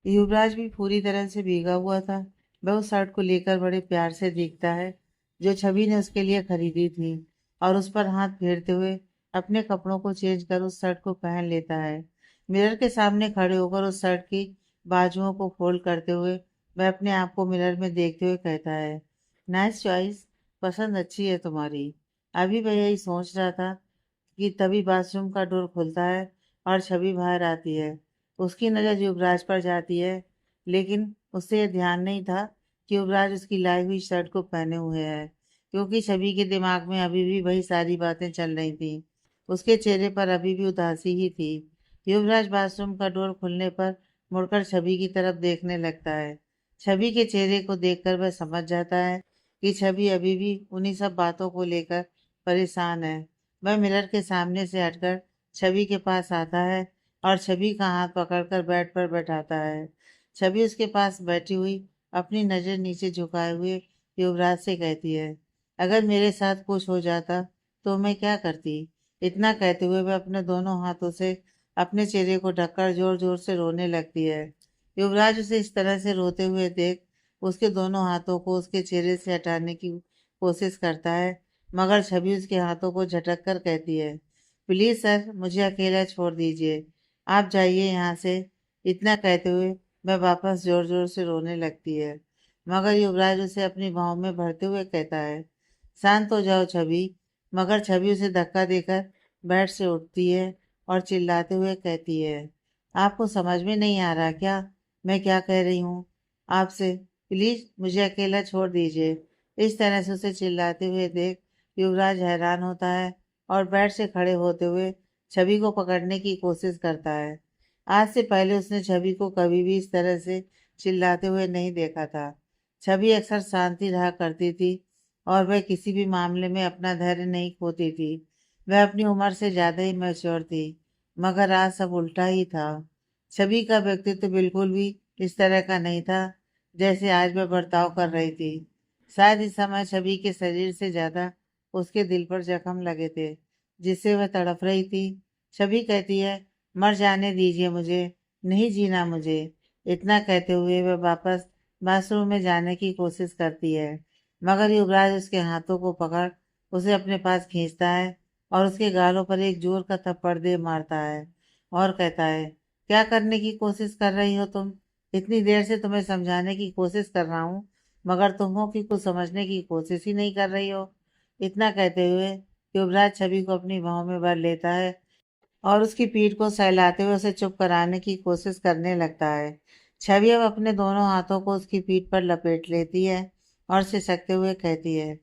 युवराज भी पूरी तरह से भीगा हुआ था। वह उस शर्ट को लेकर बड़े प्यार से देखता है जो छवि ने उसके लिए खरीदी थी, और उस पर हाथ फेरते हुए अपने कपड़ों को चेंज कर उस शर्ट को पहन लेता है। मिरर के सामने खड़े होकर उस शर्ट की बाजुओं को फोल्ड करते हुए वह अपने आप को मिरर में देखते हुए कहता है, नाइस चॉइस, पसंद अच्छी है तुम्हारी। अभी वह यही सोच रहा था कि तभी बाथरूम का डोर खुलता है और छवि बाहर आती है। उसकी नज़र युवराज पर जाती है, लेकिन उसे यह ध्यान नहीं था कि युवराज उसकी लाई हुई शर्ट को पहने हुए है, क्योंकि छवि के दिमाग में अभी भी वही सारी बातें चल रही थी। उसके चेहरे पर अभी भी उदासी ही थी। युवराज बाथरूम का डोर खुलने पर मुड़कर छवि की तरफ देखने लगता है। छवि के चेहरे को देखकर वह समझ जाता है कि छवि अभी भी उन्हीं सब बातों को लेकर परेशान है। वह मिरर के सामने से हटकर छवि के पास आता है और छवि का हाथ पकड़कर बेड पर बैठाता है। छवि उसके पास बैठी हुई अपनी नज़र नीचे झुकाए हुए युवराज से कहती है, अगर मेरे साथ कुछ हो जाता तो मैं क्या करती। इतना कहते हुए वह अपने दोनों हाथों से अपने चेहरे को ढककर जोर जोर से रोने लगती है। युवराज उसे इस तरह से रोते हुए देख उसके दोनों हाथों को उसके चेहरे से हटाने की कोशिश करता है, मगर छवि उसके हाथों को झटक कर कहती है, प्लीज सर, मुझे अकेला छोड़ दीजिए, आप जाइए यहाँ से। इतना कहते हुए वह वापस जोर जोर से रोने लगती है, मगर युवराज उसे अपनी बाहों में भरते हुए कहता है, शांत हो जाओ छवि। मगर छवि उसे धक्का देकर बेड से उठती है और चिल्लाते हुए कहती है, आपको समझ में नहीं आ रहा क्या मैं क्या कह रही हूँ आपसे? प्लीज मुझे अकेला छोड़ दीजिए। इस तरह से उसे चिल्लाते हुए देख युवराज हैरान होता है और बेड से खड़े होते हुए छवि को पकड़ने की कोशिश करता है। आज से पहले उसने छवि को कभी भी इस तरह से चिल्लाते हुए नहीं देखा था। छवि अक्सर शांति रहा करती थी और वह किसी भी मामले में अपना धैर्य नहीं खोती थी। वह अपनी उम्र से ज्यादा ही मैच्योर थी, मगर आज सब उल्टा ही था। छवि का व्यक्तित्व बिल्कुल भी इस तरह का नहीं था जैसे आज वह बर्ताव कर रही थी। शायद इस समय छवि के शरीर से ज्यादा उसके दिल पर जख्म लगे थे, जिससे वह तड़प रही थी। छवि कहती है, मर जाने दीजिए मुझे, नहीं जीना मुझे। इतना कहते हुए वह वापस बाथरूम में जाने की कोशिश करती है, मगर युवराज उसके हाथों को पकड़ उसे अपने पास खींचता है और उसके गालों पर एक जोर का थप्पड़ दे मारता है और कहता है, क्या करने की कोशिश कर रही हो तुम? इतनी देर से तुम्हें समझाने की कोशिश कर रहा हूँ, मगर तुम हो कि कुछ समझने की कोशिश ही नहीं कर रही हो। इतना कहते हुए युवराज छवि को अपनी बाहों में भर लेता है और उसकी पीठ को सहलाते हुए उसे चुप कराने की कोशिश करने लगता है। छवि अब अपने दोनों हाथों को उसकी पीठ पर लपेट लेती है और सिसकते हुए कहती है,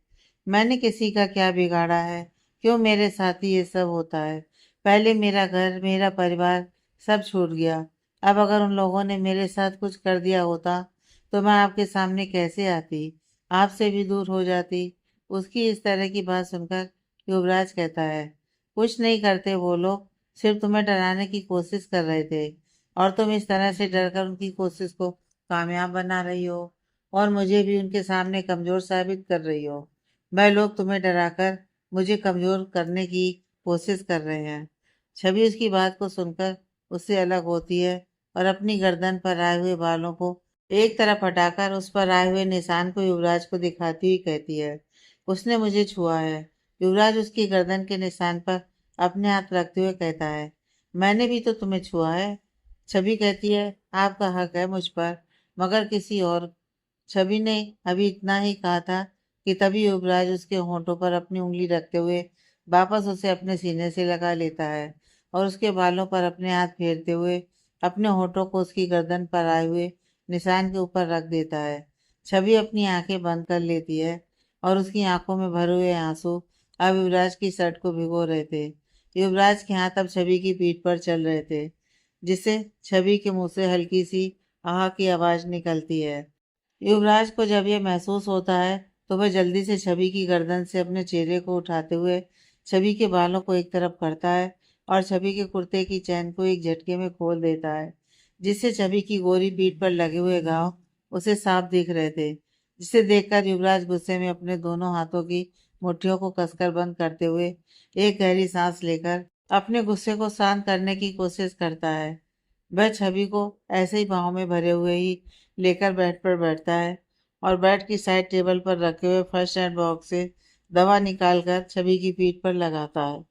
मैंने किसी का क्या बिगाड़ा है? क्यों मेरे साथ ही ये सब होता है? पहले मेरा घर, मेरा परिवार सब छूट गया। अब अगर उन लोगों ने मेरे साथ कुछ कर दिया होता तो मैं आपके सामने कैसे आती, आपसे भी दूर हो जाती। उसकी इस तरह की बात सुनकर युवराज कहता है, कुछ नहीं करते वो लोग, सिर्फ तुम्हें डराने की कोशिश कर रहे थे, और तुम इस तरह से डरकर उनकी कोशिश को कामयाब बना रही हो और मुझे भी उनके सामने कमजोर साबित कर रही हो। वह लोग तुम्हें डराकर मुझे कमजोर करने की कोशिश कर रहे हैं। छवि उसकी बात को सुनकर उससे अलग होती है और अपनी गर्दन पर आए हुए बालों को एक तरफ हटाकर उस पर आए हुए निशान को युवराज को दिखाती हुई कहती है, उसने मुझे छुआ है। युवराज उसकी गर्दन के निशान पर अपने हाथ रखते हुए कहता है, मैंने भी तो तुम्हें छुआ है। छवि कहती है, आपका हक है मुझ पर, मगर किसी और। छवि ने अभी इतना ही कहा था कि तभी युवराज उसके होंठों पर अपनी उंगली रखते हुए वापस उसे अपने सीने से लगा लेता है और उसके बालों पर अपने हाथ फेरते हुए अपने होंठों को उसकी गर्दन पर आए हुए निशान के ऊपर रख देता है। छवि अपनी आंखें बंद कर लेती है और उसकी आंखों में भरे हुए आंसू अब युवराज की शर्ट को भिगो रहे थे। युवराज के हाथ अब छवि की पीठ पर चल रहे थे, जिससे छवि के मुंह से हल्की सी आह की आवाज निकलती है। युवराज को जब यह महसूस होता है तो वह जल्दी से छवि की गर्दन से अपने चेहरे को उठाते हुए छवि के बालों को एक तरफ करता है और छवि के कुर्ते की चैन को एक झटके में खोल देता है, जिससे छवि की गोरी पीठ पर लगे हुए घाव उसे साफ दिख रहे थे। जिसे देखकर युवराज गुस्से में अपने दोनों हाथों की मुट्ठियों को कसकर बंद करते हुए एक गहरी सांस लेकर अपने गुस्से को शांत करने की कोशिश करता है। वह छवि को ऐसे ही बाहों में भरे हुए ही लेकर बेड पर बैठता है और बेड की साइड टेबल पर रखे हुए फर्स्ट एड बॉक्स से दवा निकालकर छवि की पीठ पर लगाता है।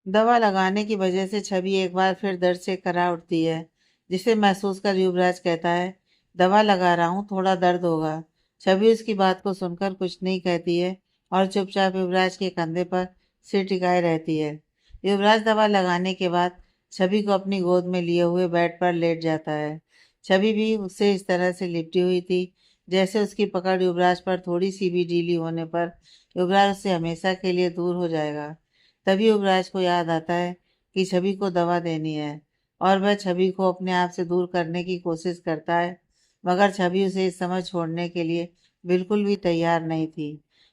दवा लगाने की वजह से छवि एक बार फिर दर्द से करा उठती है, जिसे महसूस कर युवराज कहता है, दवा लगा रहा हूँ, थोड़ा दर्द होगा। छवि उसकी बात को सुनकर कुछ नहीं कहती है और चुपचाप युवराज के कंधे पर सिर टिकाए रहती है। युवराज दवा लगाने के बाद छवि को अपनी गोद में लिए हुए बेड पर लेट जाता है। छवि भी उससे इस तरह से लिपटी हुई थी जैसे उसकी पकड़ युवराज पर थोड़ी सी भी ढीली होने पर युवराज उससे हमेशा के लिए दूर हो जाएगा। तभी युवराज को याद आता है कि छवि को दवा देनी है और वह छवि को अपने आप से दूर करने की कोशिश करता है, मगर छवि उसे इस समय छोड़ने के लिए बिल्कुल भी तैयार नहीं थी।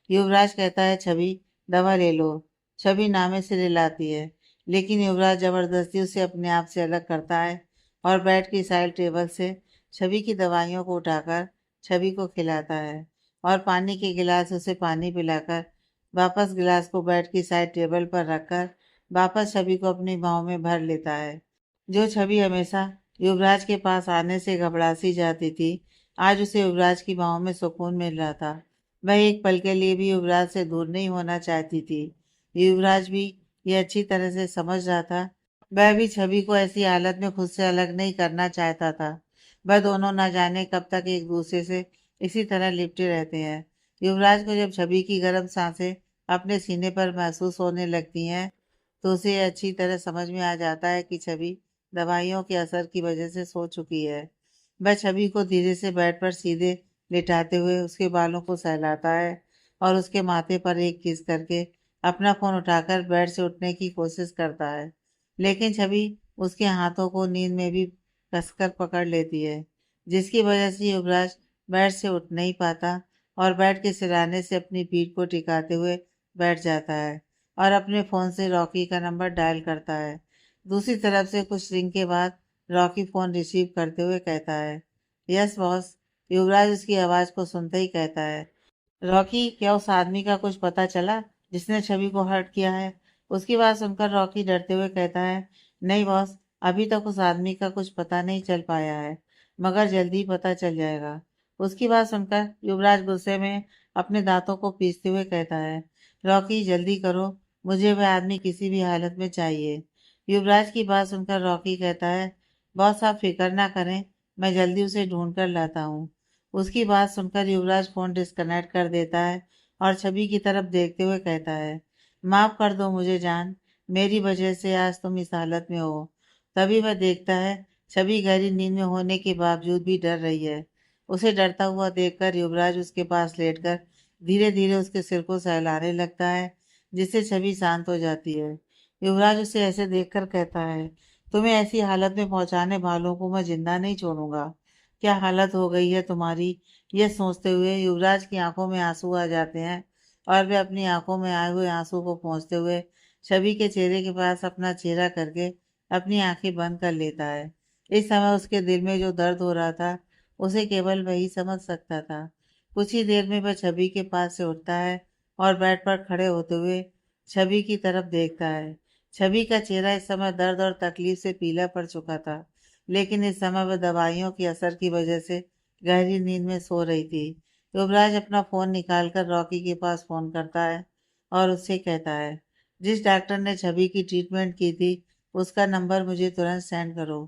युवराज कहता है, छवि दवा ले लो। छवि नामे से रिलाती है, लेकिन युवराज जबरदस्ती उसे अपने आप से अलग करता है और बेड की साइड टेबल से छवि की दवाइयों को उठाकर छवि को खिलाता है और पानी के गिलास उसे पानी पिलाकर वापस गिलास को बेड की साइड टेबल पर रखकर वापस छवि को अपनी बाहों में भर लेता है। जो छवि हमेशा युवराज के पास आने से घबराती जाती थी, आज उसे युवराज की बाहों में सुकून मिल रहा था। वह एक पल के लिए भी युवराज से दूर नहीं होना चाहती थी। युवराज भी ये अच्छी तरह से समझ रहा था। वह भी छवि को ऐसी हालत में खुद से अलग नहीं करना चाहता था। वह दोनों न जाने कब तक एक दूसरे से इसी तरह लिपटे रहते हैं। युवराज को जब छवि की गर्म सांसें अपने सीने पर महसूस होने लगती हैं, तो उसे यह अच्छी तरह समझ में आ जाता है कि छवि दवाइयों के असर की वजह से सो चुकी है। वह छवि को धीरे से बेड पर सीधे लिटाते हुए उसके बालों को सहलाता है और उसके माथे पर एक किस करके अपना फोन उठाकर बेड से उठने की कोशिश करता है। लेकिन छवि उसके हाथों को नींद में भी कसकर पकड़ लेती है, जिसकी वजह से युवराज बेड से उठ नहीं पाता और बेड के सिरहाने से अपनी पीठ को टिकाते हुए बैठ जाता है और अपने फ़ोन से रॉकी का नंबर डायल करता है। दूसरी तरफ से कुछ रिंग के बाद रॉकी फ़ोन रिसीव करते हुए कहता है, यस बॉस। युवराज उसकी आवाज़ को सुनते ही कहता है, रॉकी, क्या उस आदमी का कुछ पता चला जिसने छवि को हर्ट किया है? उसकी बात सुनकर रॉकी डरते हुए कहता है, नहीं बॉस, अभी तक उस आदमी का कुछ पता नहीं चल पाया है, मगर जल्दी ही पता चल जाएगा। उसकी बात सुनकर युवराज गुस्से में अपने दांतों को पीसते हुए कहता है, रॉकी जल्दी करो, मुझे वह आदमी किसी भी हालत में चाहिए। युवराज की बात सुनकर रॉकी कहता है, बॉस आप फिक्र ना करें, मैं जल्दी उसे ढूंढ कर लाता हूँ। उसकी बात सुनकर युवराज फोन डिस्कनेक्ट कर देता है और छवि की तरफ देखते हुए कहता है, माफ कर दो मुझे जान, मेरी वजह से आज तुम इस हालत में हो। तभी वह देखता है छवि गहरी नींद में होने के बावजूद भी डर रही है। उसे डरता हुआ देखकर युवराज उसके पास लेटकर धीरे धीरे उसके सिर को सहलाने लगता है, जिससे छवि शांत हो जाती है। युवराज उसे ऐसे देखकर कहता है, तुम्हें ऐसी हालत में पहुंचाने वालों को मैं जिंदा नहीं छोड़ूंगा। क्या हालत हो गई है तुम्हारी? यह सोचते हुए युवराज की आंखों में आंसू आ जाते हैं और वह अपनी आंखों में आए हुए आंसू को पोंछते हुए छवि के चेहरे के पास अपना चेहरा करके अपनी आंखें बंद कर लेता है। इस समय उसके दिल में जो दर्द हो रहा था, उसे केवल वही समझ सकता था। कुछ ही देर में वह छवि के पास से उठता है और बेड पर खड़े होते हुए छवि की तरफ देखता है। छवि का चेहरा इस समय दर्द और तकलीफ से पीला पड़ चुका था, लेकिन इस समय वह दवाइयों के असर की वजह से गहरी नींद में सो रही थी। युवराज अपना फोन निकालकर रॉकी के पास फोन करता है और उससे कहता है, जिस डॉक्टर ने छवि की ट्रीटमेंट की थी, उसका नंबर मुझे तुरंत सेंड करो।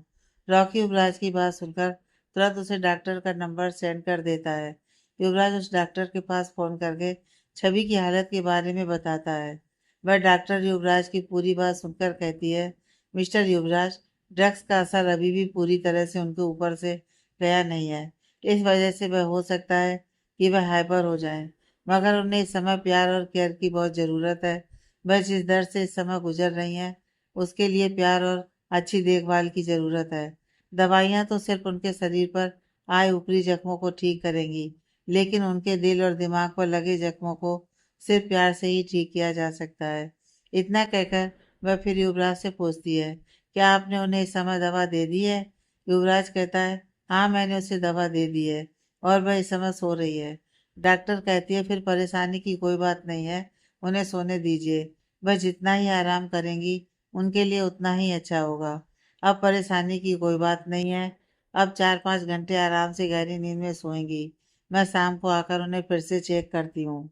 रॉकी युवराज की बात सुनकर तुरंत उसे डॉक्टर का नंबर सेंड कर देता है। युवराज उस डॉक्टर के पास फोन करके छवि की हालत के बारे में बताता है। वह डॉक्टर युवराज की पूरी बात सुनकर कहती है, मिस्टर युवराज, ड्रग्स का असर अभी भी पूरी तरह से उनके ऊपर से गया नहीं है। इस वजह से वह हो सकता है कि वह हाइपर हो जाए, मगर उन्हें इस समय प्यार और केयर की बहुत ज़रूरत है। वह जिस दर्द से इस समय गुजर रही हैं, उसके लिए प्यार और अच्छी देखभाल की ज़रूरत है। दवाइयाँ तो सिर्फ उनके शरीर पर आए ऊपरी जख्मों को ठीक करेंगी, लेकिन उनके दिल और दिमाग पर लगे जख्मों को सिर्फ प्यार से ही ठीक किया जा सकता है। इतना कहकर वह फिर युवराज से पूछती है, क्या आपने उन्हें इस समय दवा दे दी है? युवराज कहता है, हाँ मैंने उसे दवा दे दी है और वह इस समय सो रही है। डॉक्टर कहती है, फिर परेशानी की कोई बात नहीं है, उन्हें सोने दीजिए। वह जितना ही आराम करेंगी उनके लिए उतना ही अच्छा होगा। अब परेशानी की कोई बात नहीं है। अब 4-5 घंटे आराम से गहरी नींद में सोएंगी। मैं शाम को आकर उन्हें फिर से चेक करती हूँ।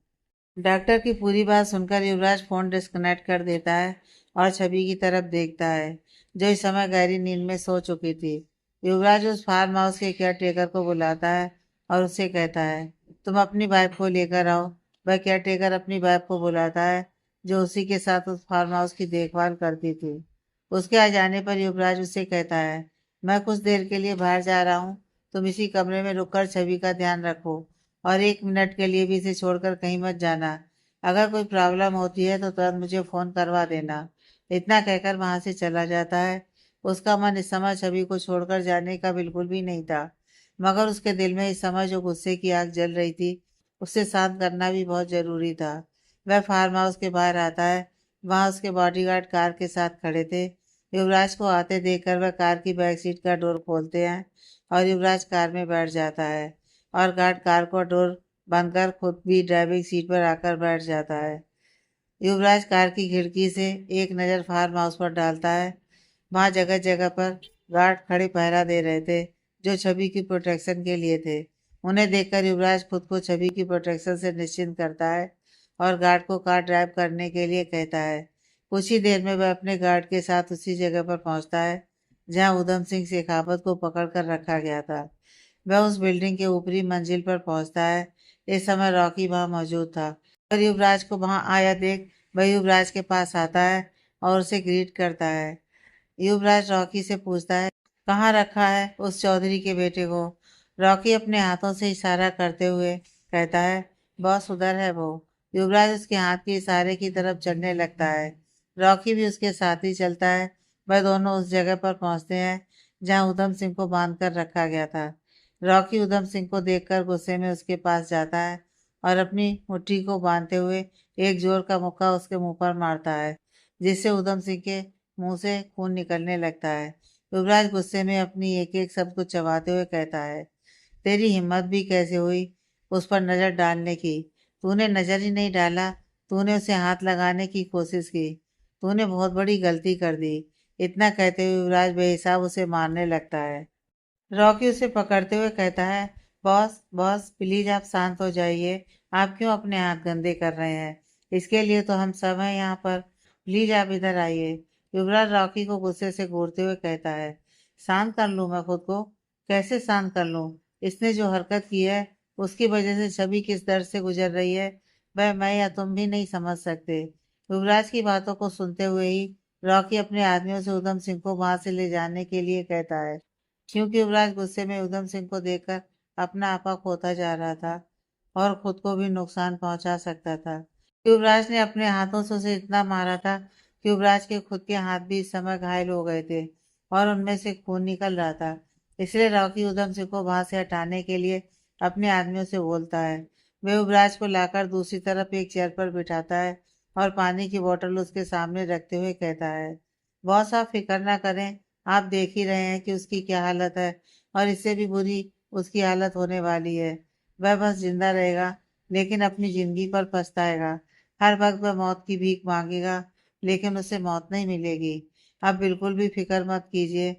डॉक्टर की पूरी बात सुनकर युवराज फोन डिस्कनेक्ट कर देता है और छवि की तरफ देखता है, जो इस समय गहरी नींद में सो चुकी थी। युवराज उस फार्म हाउस के केयर टेकर को बुलाता है और उससे कहता है, तुम अपनी वाइफ को लेकर आओ। वह केयर टेकर अपनी वाइफ को बुलाता है, जो उसी के साथ उस फार्म हाउस की देखभाल करती थी। उसके आ जाने पर युवराज उससे कहता है, मैं कुछ देर के लिए बाहर जा रहा हूँ। तुम इसी कमरे में रुककर छवि का ध्यान रखो और 1 मिनट के लिए भी इसे छोड़कर कहीं मत जाना। अगर कोई प्रॉब्लम होती है तो तुरंत मुझे फोन करवा देना। इतना कहकर वहां से चला जाता है। उसका मन इस समय छवि को छोड़कर जाने का बिल्कुल भी नहीं था, मगर उसके दिल में इस समय जो गुस्से की आग जल रही थी, उसे शांत करना भी बहुत जरूरी था। वह फार्म हाउस के बाहर आता है। वहां उसके बॉडीगार्ड कार के साथ खड़े थे। युवराज को आते देखकर वह कार की बैक सीट का डोर खोलते हैं और युवराज कार में बैठ जाता है और गार्ड कार को डोर बंद कर खुद भी ड्राइविंग सीट पर आकर बैठ जाता है। युवराज कार की खिड़की से एक नज़र फार्म हाउस पर डालता है। वहां जगह जगह पर गार्ड खड़े पहरा दे रहे थे, जो छवि की प्रोटेक्शन के लिए थे। उन्हें देखकर युवराज खुद को छवि की प्रोटेक्शन से निश्चिंत करता है और गार्ड को कार ड्राइव करने के लिए कहता है। कुछ ही देर में वह अपने गार्ड के साथ उसी जगह पर पहुंचता है जहां उधम सिंह शेखावत को पकड़कर रखा गया था। वह उस बिल्डिंग के ऊपरी मंजिल पर पहुंचता है। इस समय रॉकी वहां मौजूद था और युवराज को वहां आया देख वह युवराज के पास आता है और उसे ग्रीट करता है। युवराज रॉकी से पूछता है, कहाँ रखा है उस चौधरी के बेटे को। रॉकी अपने हाथों से इशारा करते हुए कहता है, बॉस उधर है वो। युवराज उसके हाथ के इशारे की तरफ चलने लगता है। रॉकी भी उसके साथ ही चलता है। वह दोनों उस जगह पर पहुंचते हैं जहां उधम सिंह को बांध कर रखा गया था। रॉकी उधम सिंह को देखकर गुस्से में उसके पास जाता है और अपनी मुट्ठी को बांधते हुए एक जोर का मुक्का उसके मुंह पर मारता है, जिससे उधम सिंह के मुंह से खून निकलने लगता है। युवराज गुस्से में अपनी एक एक शब्द को चबाते हुए कहता है, तेरी हिम्मत भी कैसे हुई उस पर नजर डालने की। तूने नजर ही नहीं डाला, तूने उसे हाथ लगाने की कोशिश की। तूने बहुत बड़ी गलती कर दी। इतना कहते हुए युवराज बेहिसाब उसे मारने लगता है। रॉकी उसे पकड़ते हुए कहता है, बॉस बॉस प्लीज आप शांत हो जाइए। आप क्यों अपने हाथ गंदे कर रहे हैं? इसके लिए तो हम सब हैं यहाँ पर। प्लीज आप इधर आइए। युवराज रॉकी को गुस्से से घूरते हुए कहता है, शांत कर लूं मैं खुद को? कैसे शांत कर लूं? इसने जो हरकत की है उसकी वजह से छवि किस दर्द से गुजर रही है, वह मैं या तुम भी नहीं समझ सकते। युवराज की बातों को सुनते हुए ही रॉकी अपने आदमियों से उधम सिंह को वहां से ले जाने के लिए कहता है, क्योंकि युवराज गुस्से में उधम सिंह को देखकर अपना आपा खोता जा रहा था और खुद को भी नुकसान पहुंचा सकता था। युवराज ने अपने हाथों से उसे इतना मारा था कि युवराज के खुद के हाथ भी इस समय घायल हो गए थे और उनमें से खून निकल रहा था। इसलिए रॉकी उधम सिंह को वहां से हटाने के लिए अपने आदमियों से बोलता है। वे युवराज को लाकर दूसरी तरफ एक चेयर पर बिठाता है और पानी की बोतल उसके सामने रखते हुए कहता है, बॉस आप फिक्र ना करें। आप देख ही रहे हैं कि उसकी क्या हालत है और इससे भी बुरी उसकी हालत होने वाली है। वह बस जिंदा रहेगा, लेकिन अपनी जिंदगी पर पछताएगा। हर वक्त वह मौत की भीख मांगेगा, लेकिन उसे मौत नहीं मिलेगी। आप बिल्कुल भी फिक्र मत कीजिए।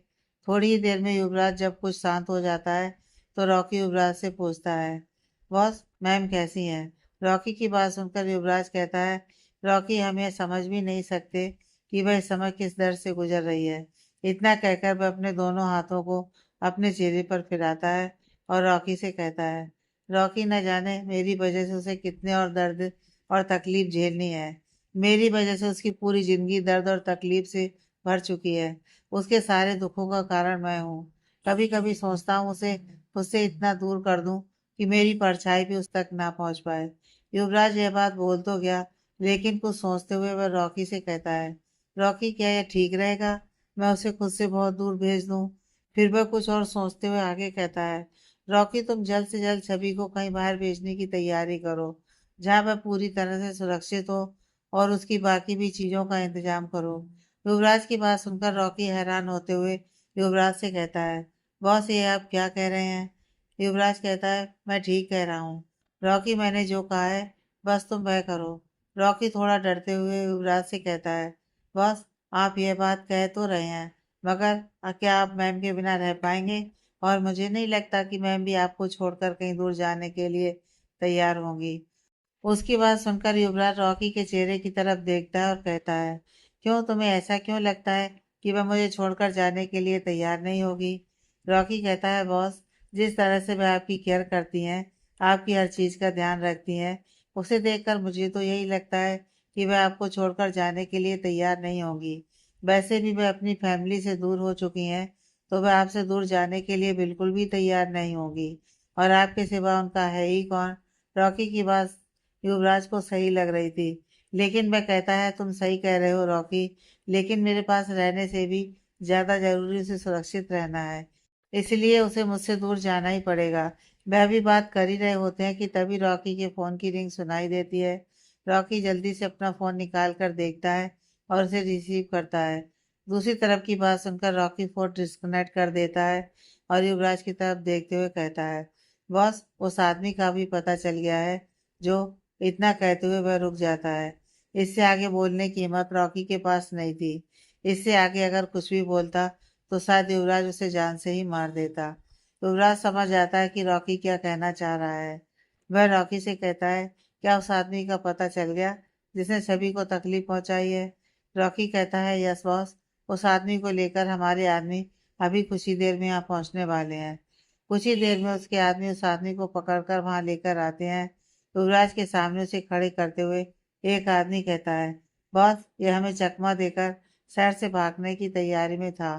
थोड़ी ही देर में युवराज जब कुछ शांत हो जाता है तो रॉकी युवराज से पूछता है, बॉस मैम कैसी हैं? रॉकी की बात सुनकर युवराज कहता है, रॉकी हम यह समझ भी नहीं सकते कि वह इस समय किस दर्द से गुजर रही है। इतना कहकर वह अपने दोनों हाथों को अपने चेहरे पर फिराता है और रॉकी से कहता है, रॉकी न जाने मेरी वजह से उसे कितने और दर्द और तकलीफ झेलनी है। मेरी वजह से उसकी पूरी जिंदगी दर्द और तकलीफ से भर चुकी है। उसके सारे दुखों का कारण मैं हूँ। कभी कभी सोचता हूँ उसे उससे इतना दूर कर दूं कि मेरी परछाई भी उस तक ना पहुंच पाए। युवराज यह बात बोल तो गया, लेकिन कुछ सोचते हुए वह रॉकी से कहता है, रॉकी क्या यह ठीक रहेगा मैं उसे खुद से बहुत दूर भेज दूं? फिर वह कुछ और सोचते हुए आगे कहता है, रॉकी तुम जल्द से जल्द छवि को कहीं बाहर भेजने की तैयारी करो, जहां वह पूरी तरह से सुरक्षित हो, और उसकी बाकी भी चीजों का इंतजाम करो। युवराज की बात सुनकर रॉकी हैरान होते हुए युवराज से कहता है, बॉस ये आप क्या कह रहे हैं? युवराज कहता है, मैं ठीक कह रहा हूँ। रॉकी मैंने जो कहा है बस तुम वह करो। रॉकी थोड़ा डरते हुए युवराज से कहता है, बॉस आप यह बात कह तो रहे हैं, मगर क्या आप मैम के बिना रह पाएंगे? और मुझे नहीं लगता कि मैम भी आपको छोड़कर कहीं दूर जाने के लिए तैयार होंगी। उसकी बात सुनकर युवराज रॉकी के चेहरे की तरफ देखता है और कहता है, क्यों, तुम्हें ऐसा क्यों लगता है कि वह मुझे छोड़कर जाने के लिए तैयार नहीं होगी? रॉकी कहता है, बॉस, जिस तरह से वह आपकी केयर करती हैं, आपकी हर चीज का ध्यान रखती हैं, उसे देखकर मुझे तो यही लगता है कि वह आपको छोड़कर जाने के लिए तैयार नहीं होगी। वैसे भी वह अपनी फैमिली से दूर हो चुकी हैं, तो वह आपसे दूर जाने के लिए बिल्कुल भी तैयार नहीं होगी। और आपके सिवा उनका है ही कौन? रॉकी की बात युवराज को सही लग रही थी, लेकिन वह कहता है, तुम सही कह रहे हो रॉकी, लेकिन मेरे पास रहने से भी ज्यादा जरूरी उसे सुरक्षित रहना है, इसलिए उसे मुझसे दूर जाना ही पड़ेगा। वह भी बात कर ही रहे होते हैं कि तभी रॉकी के फोन की रिंग सुनाई देती है। रॉकी जल्दी से अपना फोन निकाल कर देखता है और उसे रिसीव करता है। दूसरी तरफ की बात सुनकर रॉकी फोन डिस्कनेक्ट कर देता है और युवराज की तरफ देखते हुए कहता है, बॉस, उस आदमी का भी पता चल गया है। जो इतना कहते हुए वह रुक जाता है। इससे आगे बोलने की हिम्मत रॉकी के पास नहीं थी। इससे आगे अगर कुछ भी बोलता तो शायद युवराज उसे जान से ही मार देता। युवराज समझ जाता है कि रॉकी क्या कहना चाह रहा है। वह रॉकी से कहता है, क्या उस आदमी का पता चल गया जिसने सभी को तकलीफ पहुंचाई है? रॉकी कहता है, यस बॉस, उस आदमी को लेकर हमारे आदमी अभी कुछ ही देर में यहाँ पहुंचने वाले हैं। कुछ ही देर में उसके आदमी उस आदमी को पकड़कर वहां लेकर आते हैं। युवराज के सामने उसे खड़े करते हुए एक आदमी कहता है, बॉस, ये हमें चकमा देकर शहर से भागने की तैयारी में था,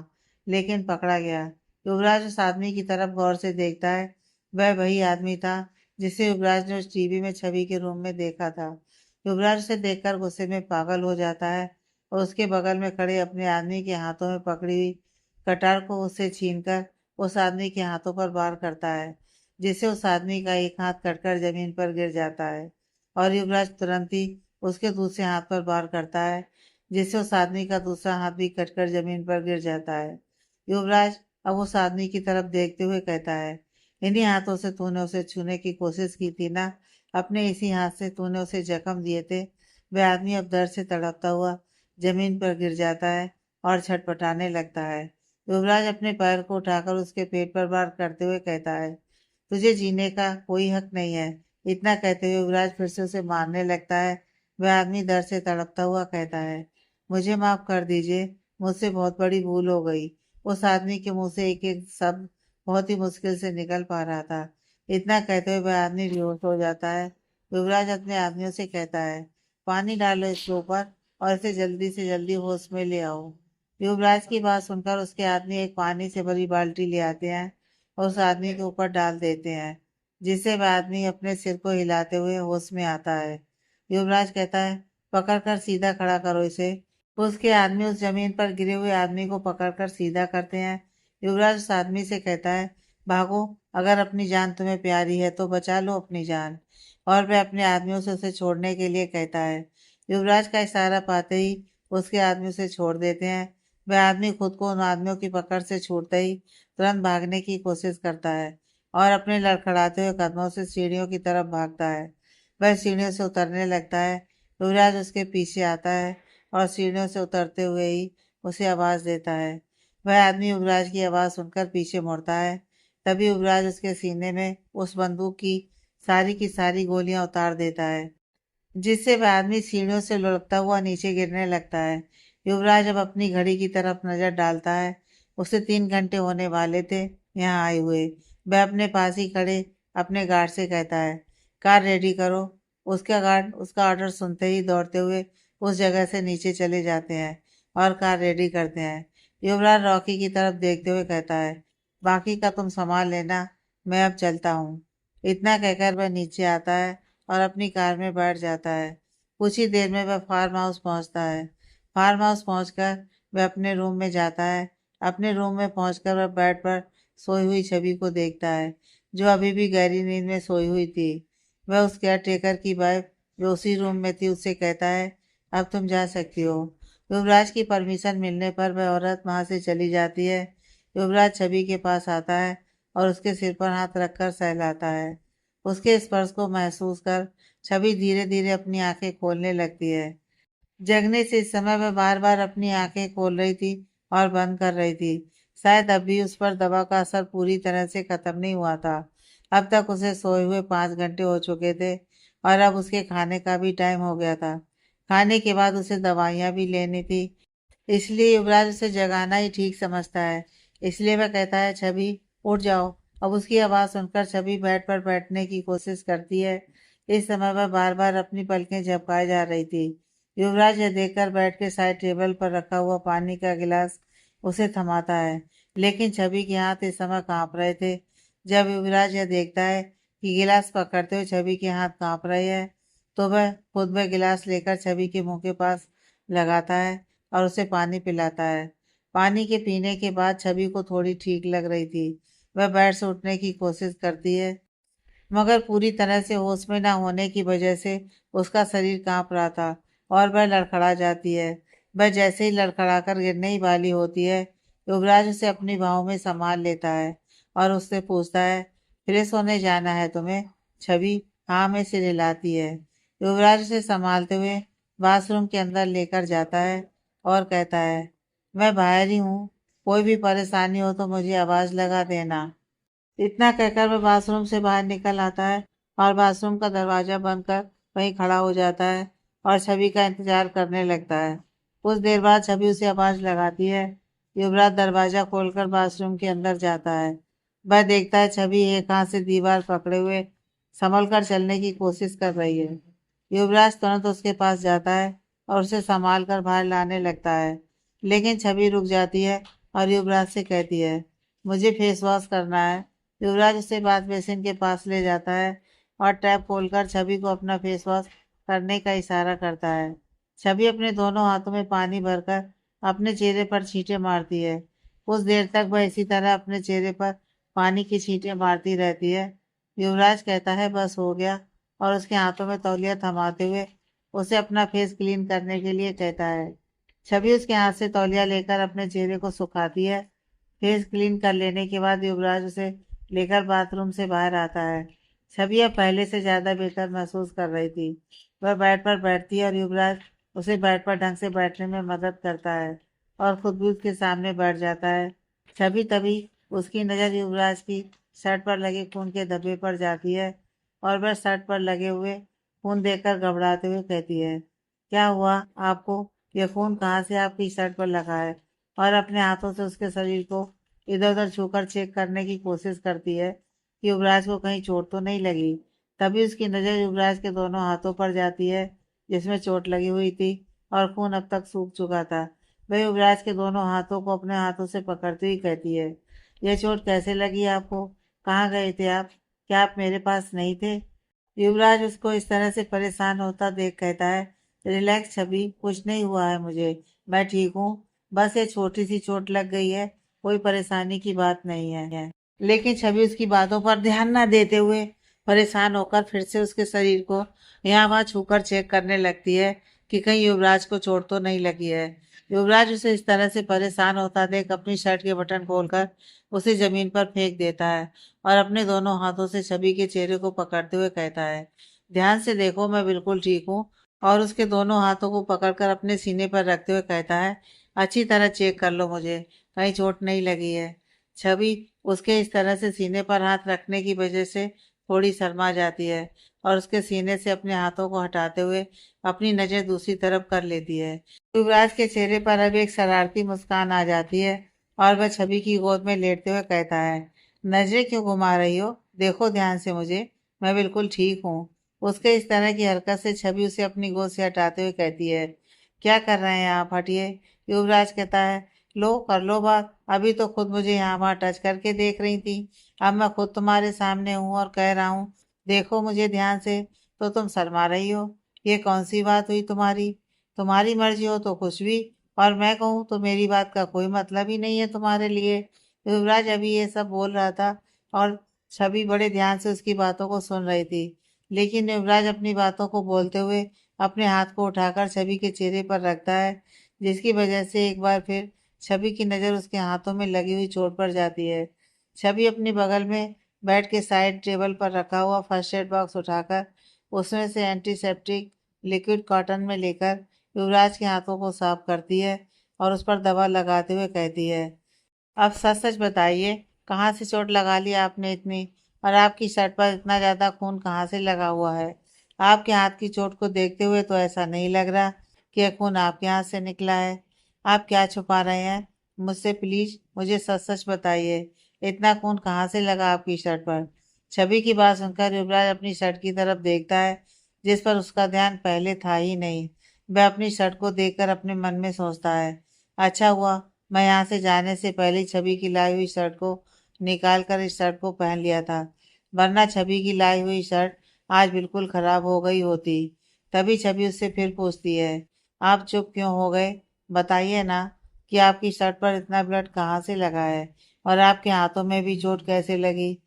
लेकिन पकड़ा गया। युवराज उस आदमी की तरफ गौर से देखता है। वह वही आदमी था जिसे युवराज ने उस टीवी में छवि के रूम में देखा था। युवराज उसे देखकर गुस्से में पागल हो जाता है और उसके बगल में खड़े अपने आदमी के हाथों में पकड़ी हुई कटार को उससे छीनकर उस आदमी के हाथों पर वार करता है, जिससे उस आदमी का एक हाथ कटकर जमीन पर गिर जाता है और युवराज तुरंत ही उसके दूसरे हाथ पर वार करता है, जिससे उस आदमी का दूसरा हाथ भी कटकर जमीन पर गिर जाता है। युवराज अब उस आदमी की तरफ देखते हुए कहता है, इन्हीं हाथों से तूने उसे छूने की कोशिश की थी ना? अपने इसी हाथ से तूने उसे जख्म दिए थे। वह आदमी अब दर्द से तड़पता हुआ जमीन पर गिर जाता है और छटपटाने लगता है। युवराज अपने पैर को उठाकर उसके पेट पर वार करते हुए कहता है, तुझे जीने का कोई हक नहीं है। इतना कहते हुए युवराज फिर से उसे मारने लगता है। वह आदमी दर्द से तड़पता हुआ कहता है, मुझे माफ कर दीजिए, मुझसे बहुत बड़ी भूल हो गई। उस आदमी के मुंह से एक एक शब्द बहुत ही मुश्किल से निकल पा रहा था। इतना कहते हुए वह आदमी बेहोश हो जाता है। युवराज अपने आदमियों से कहता है, पानी डालो इसके ऊपर और इसे जल्दी से जल्दी होश में ले आओ। युवराज की बात सुनकर उसके आदमी एक पानी से भरी बाल्टी ले आते हैं और उस आदमी के ऊपर डाल देते हैं, जिससे वह आदमी अपने सिर को हिलाते हुए होश में आता है। युवराज कहता है, पकड़कर सीधा खड़ा करो इसे। उसके आदमी उस जमीन पर गिरे हुए आदमी को पकड़कर सीधा करते हैं। युवराज उस आदमी से कहता है, भागो, अगर अपनी जान तुम्हें प्यारी है तो बचा लो अपनी जान। और वह अपने आदमियों से उसे छोड़ने के लिए कहता है। युवराज का इशारा पाते ही उसके आदमी उसे छोड़ देते हैं। वह आदमी खुद को उन आदमियों की पकड़ से छूटते ही तुरंत भागने की कोशिश करता है और अपने लड़खड़ाते हुए कदमों से सीढ़ियों की तरफ भागता है। वह सीढ़ियों से उतरने लगता है। युवराज उसके पीछे आता है और सीढ़ियों से उतरते हुए ही उसे आवाज देता है। वह आदमी युवराज की आवाज सुनकर पीछे मुड़ता है। तभी युवराज उसके सीने में उस बंदूक की सारी गोलियां उतार देता है, जिससे वह आदमी सीढ़ियों से लुढ़कता हुआ नीचे गिरने लगता है। युवराज अब अपनी घड़ी की तरफ नजर डालता है। उसे 3 घंटे होने वाले थे यहाँ आए हुए। वह अपने पास ही खड़े अपने गार्ड से कहता है, कार रेडी करो। उसका गार्ड उसका ऑर्डर सुनते ही दौड़ते हुए उस जगह से नीचे चले जाते हैं और कार रेडी करते हैं। युवराज रॉकी की तरफ देखते हुए कहता है, बाकी का तुम संभाल लेना, मैं अब चलता हूँ। इतना कहकर वह नीचे आता है और अपनी कार में बैठ जाता है। कुछ ही देर में वह फार्म हाउस पहुंचता है। फार्म हाउस पहुंचकर वह अपने रूम में जाता है। अपने रूम में पहुंचकर वह बेड पर सोई हुई छवि को देखता है, जो अभी भी गहरी नींद में सोई हुई थी। वह उस केयर टेकर की वाइफ जो उसी रूम में थी उससे कहता है, अब तुम जा सकती हो। युवराज की परमिशन मिलने पर वह औरत वहां से चली जाती है। युवराज छवि के पास आता है और उसके सिर पर हाथ रखकर सहलाता है। उसके स्पर्श को महसूस कर छवि धीरे धीरे अपनी आंखें खोलने लगती है। जगने से इस समय वह बार बार अपनी आंखें खोल रही थी और बंद कर रही थी। शायद अब भी उस पर दवा का असर पूरी तरह से खत्म नहीं हुआ था। अब तक उसे सोए हुए 5 घंटे हो चुके थे और अब उसके खाने का भी टाइम हो गया था। खाने के बाद उसे दवाइयाँ भी लेनी थी, इसलिए युवराज उसे जगाना ही ठीक समझता है। इसलिए वह कहता है, छवि उठ जाओ। अब उसकी आवाज़ सुनकर छवि बेड पर बैठने की कोशिश करती है। इस समय वह बार बार अपनी पलकें झपकाए जा रही थी। युवराज यह देखकर बेड के साइड टेबल पर रखा हुआ पानी का गिलास उसे थमाता है, लेकिन छवि के हाथ इस समय कांप रहे थे। जब युवराज यह देखता है कि गिलास पकड़ते हुए छवि के हाथ कांप रहे हैं, तो वह खुद वह गिलास लेकर छवि के मुंह के पास लगाता है और उसे पानी पिलाता है। पानी के पीने के बाद छवि को थोड़ी ठीक लग रही थी। वह बेड से उठने की कोशिश करती है, मगर पूरी तरह से होश में न होने की वजह से उसका शरीर कांप रहा था और वह लड़खड़ा जाती है। वह जैसे ही लड़खड़ाकर गिरने ही वाली होती है, युवराज उसे अपनी बाहों में संभाल लेता है और उससे पूछता है, फ्रेश होने जाना है तुम्हें? छवि हाँ में सिर हिलाती है। युवराज उसे संभालते हुए बाथरूम के अंदर लेकर जाता है और कहता है, मैं बाहर ही हूँ, कोई भी परेशानी हो तो मुझे आवाज़ लगा देना। इतना कहकर वह बाथरूम से बाहर निकल आता है और बाथरूम का दरवाजा बंद कर वहीं खड़ा हो जाता है और छवि का इंतजार करने लगता है। कुछ देर बाद छवि उसे आवाज लगाती है। युवराज दरवाजा खोलकर बाथरूम के अंदर जाता है। वह देखता है छवि एक हाथ से दीवार पकड़े हुए संभल कर चलने की कोशिश कर रही है। युवराज तुरंत उसके पास जाता है और उसे संभाल कर बाहर लाने लगता है, लेकिन छवि रुक जाती है और युवराज से कहती है, मुझे फेस वॉश करना है। युवराज उसे बाथ बेसिन के पास ले जाता है और टैप खोलकर छवि को अपना फेस वॉश करने का इशारा करता है। छवि अपने दोनों हाथों में पानी भरकर अपने चेहरे पर छींटे मारती है। कुछ देर तक वह इसी तरह अपने चेहरे पर पानी की छींटे मारती रहती है। युवराज कहता है, बस हो गया, और उसके हाथों में तौलिया थमाते हुए उसे अपना फेस क्लीन करने के लिए कहता है। छवि उसके हाथ से तौलिया लेकर अपने चेहरे को सुखाती है। फेस क्लीन कर लेने के बाद युवराज उसे लेकर बाथरूम से बाहर आता है। छवि अब पहले से ज्यादा बेहतर महसूस कर रही थी। वह बेड पर बैठती है और युवराज उसे बेड पर ढंग से बैठने में मदद करता है और खुद भी उसके सामने बैठ जाता है। छवि तभी उसकी नज़र युवराज की शर्ट पर लगे खून के धब्बे पर जाती है और वह शर्ट पर लगे हुए खून देखकर घबराते हुए कहती है, क्या हुआ आपको? यह खून कहाँ से आपकी शर्ट पर लगा है? और अपने हाथों से उसके शरीर को इधर उधर छूकर चेक करने की कोशिश करती है कि युवराज को कहीं चोट तो नहीं लगी। तभी उसकी नज़र युवराज के दोनों हाथों पर जाती है, जिसमें चोट लगी हुई थी और खून अब तक सूख चुका था। वह युवराज के दोनों हाथों को अपने हाथों से पकड़ती हुई कहती है, यह चोट कैसे लगी आपको? कहाँ गए थे आप? क्या आप मेरे पास नहीं थे? युवराज उसको इस तरह से परेशान होता देख कहता है, रिलैक्स छवि, कुछ नहीं हुआ है मुझे, मैं ठीक हूँ। बस ये छोटी सी चोट लग गई है, कोई परेशानी की बात नहीं है। लेकिन छवि उसकी बातों पर ध्यान न देते हुए परेशान होकर फिर से उसके शरीर को यहाँ वहाँ छूकर चेक करने लगती है कि कहीं युवराज को चोट तो नहीं लगी है। युवराज उसे इस तरह से परेशान होता देख अपनी शर्ट के बटन खोलकर उसे जमीन पर फेंक देता है और अपने दोनों हाथों से छवि के चेहरे को पकड़ते हुए कहता है, ध्यान से देखो, मैं बिल्कुल ठीक हूँ। और उसके दोनों हाथों को पकड़कर अपने सीने पर रखते हुए कहता है, अच्छी तरह चेक कर लो मुझे, कहीं चोट नहीं लगी है। छवि उसके इस तरह से सीने पर हाथ रखने की वजह से थोड़ी शर्मा जाती है और उसके सीने से अपने हाथों को हटाते हुए अपनी नज़र दूसरी तरफ कर लेती है। युवराज के चेहरे पर अब एक शरारती मुस्कान आ जाती है और वह छवि की गोद में लेटते हुए कहता है, नजरें क्यों घुमा रही हो? देखो ध्यान से मुझे, मैं बिल्कुल ठीक हूँ। उसके इस तरह की हरकत से छवि उसे अपनी गोद से हटाते हुए कहती है, क्या कर रहे हैं आप, हटिए। युवराज कहता है, लो कर लो बात, अभी तो खुद मुझे यहाँ वहाँ टच करके देख रही थी, अब मैं खुद तुम्हारे सामने हूँ और कह रहा हूँ, देखो मुझे ध्यान से, तो तुम शर्मा रही हो। ये कौन सी बात हुई तुम्हारी? तुम्हारी मर्जी हो तो कुछ भी, और मैं कहूँ तो मेरी बात का कोई मतलब ही नहीं है तुम्हारे लिए। युवराज अभी ये सब बोल रहा था और छवि बड़े ध्यान से उसकी बातों को सुन रही थी, लेकिन युवराज अपनी बातों को बोलते हुए अपने हाथ को उठाकर छवि के चेहरे पर रखता है, जिसकी वजह से एक बार फिर छवि की नज़र उसके हाथों में लगी हुई चोट पर जाती है। छवि अपनी बगल में बेड के साइड टेबल पर रखा हुआ फर्स्ट एड बॉक्स उठाकर उसमें से एंटीसेप्टिक लिक्विड कॉटन में लेकर युवराज के हाथों को साफ करती है और उस पर दवा लगाते हुए कहती है, अब सच सच बताइए, कहाँ से चोट लगा ली आपने इतनी, और आपकी शर्ट पर इतना ज्यादा खून कहाँ से लगा हुआ है? आपके हाथ की चोट को देखते हुए तो ऐसा नहीं लग रहा कि यह खून आपके हाथ से निकला है। आप क्या छुपा रहे हैं मुझसे? प्लीज मुझे सच सच बताइए, इतना खून कहाँ से लगा आपकी शर्ट पर? छवि की बात सुनकर युवराज अपनी शर्ट की तरफ देखता है, जिस पर उसका ध्यान पहले था ही नहीं। वह अपनी शर्ट को देखकर अपने मन में सोचता है, अच्छा हुआ मैं यहाँ से जाने से पहले ही छवि की लाई हुई शर्ट को निकाल कर इस शर्ट को पहन लिया था, वरना छवि की लाई हुई शर्ट आज बिल्कुल खराब हो गई होती। तभी छवि उससे फिर पूछती है, आप चुप क्यों हो गए? बताइए ना कि आपकी शर्ट पर इतना ब्लड कहाँ से लगा है, और आपके हाथों में भी चोट कैसे लगी?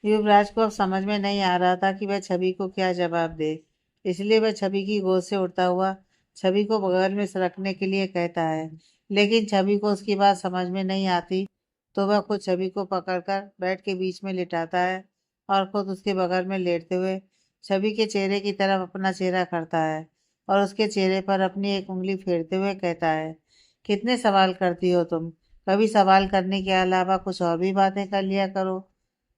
युवराज को अब समझ में नहीं आ रहा था कि वह छवि को क्या जवाब दे, इसलिए वह छवि की गोद से उठता हुआ छवि को बगल में रखने के लिए कहता है, लेकिन छवि को उसकी बात समझ में नहीं आती, तो वह खुद छवि को पकड़कर बेड के बीच में लिटाता है और खुद उसके बगल में लेटते हुए छवि के चेहरे की तरफ अपना चेहरा करता है और उसके चेहरे पर अपनी एक उंगली फेरते हुए कहता है, कितने सवाल करती हो तुम? कभी सवाल करने के अलावा कुछ और भी बातें कर लिया करो।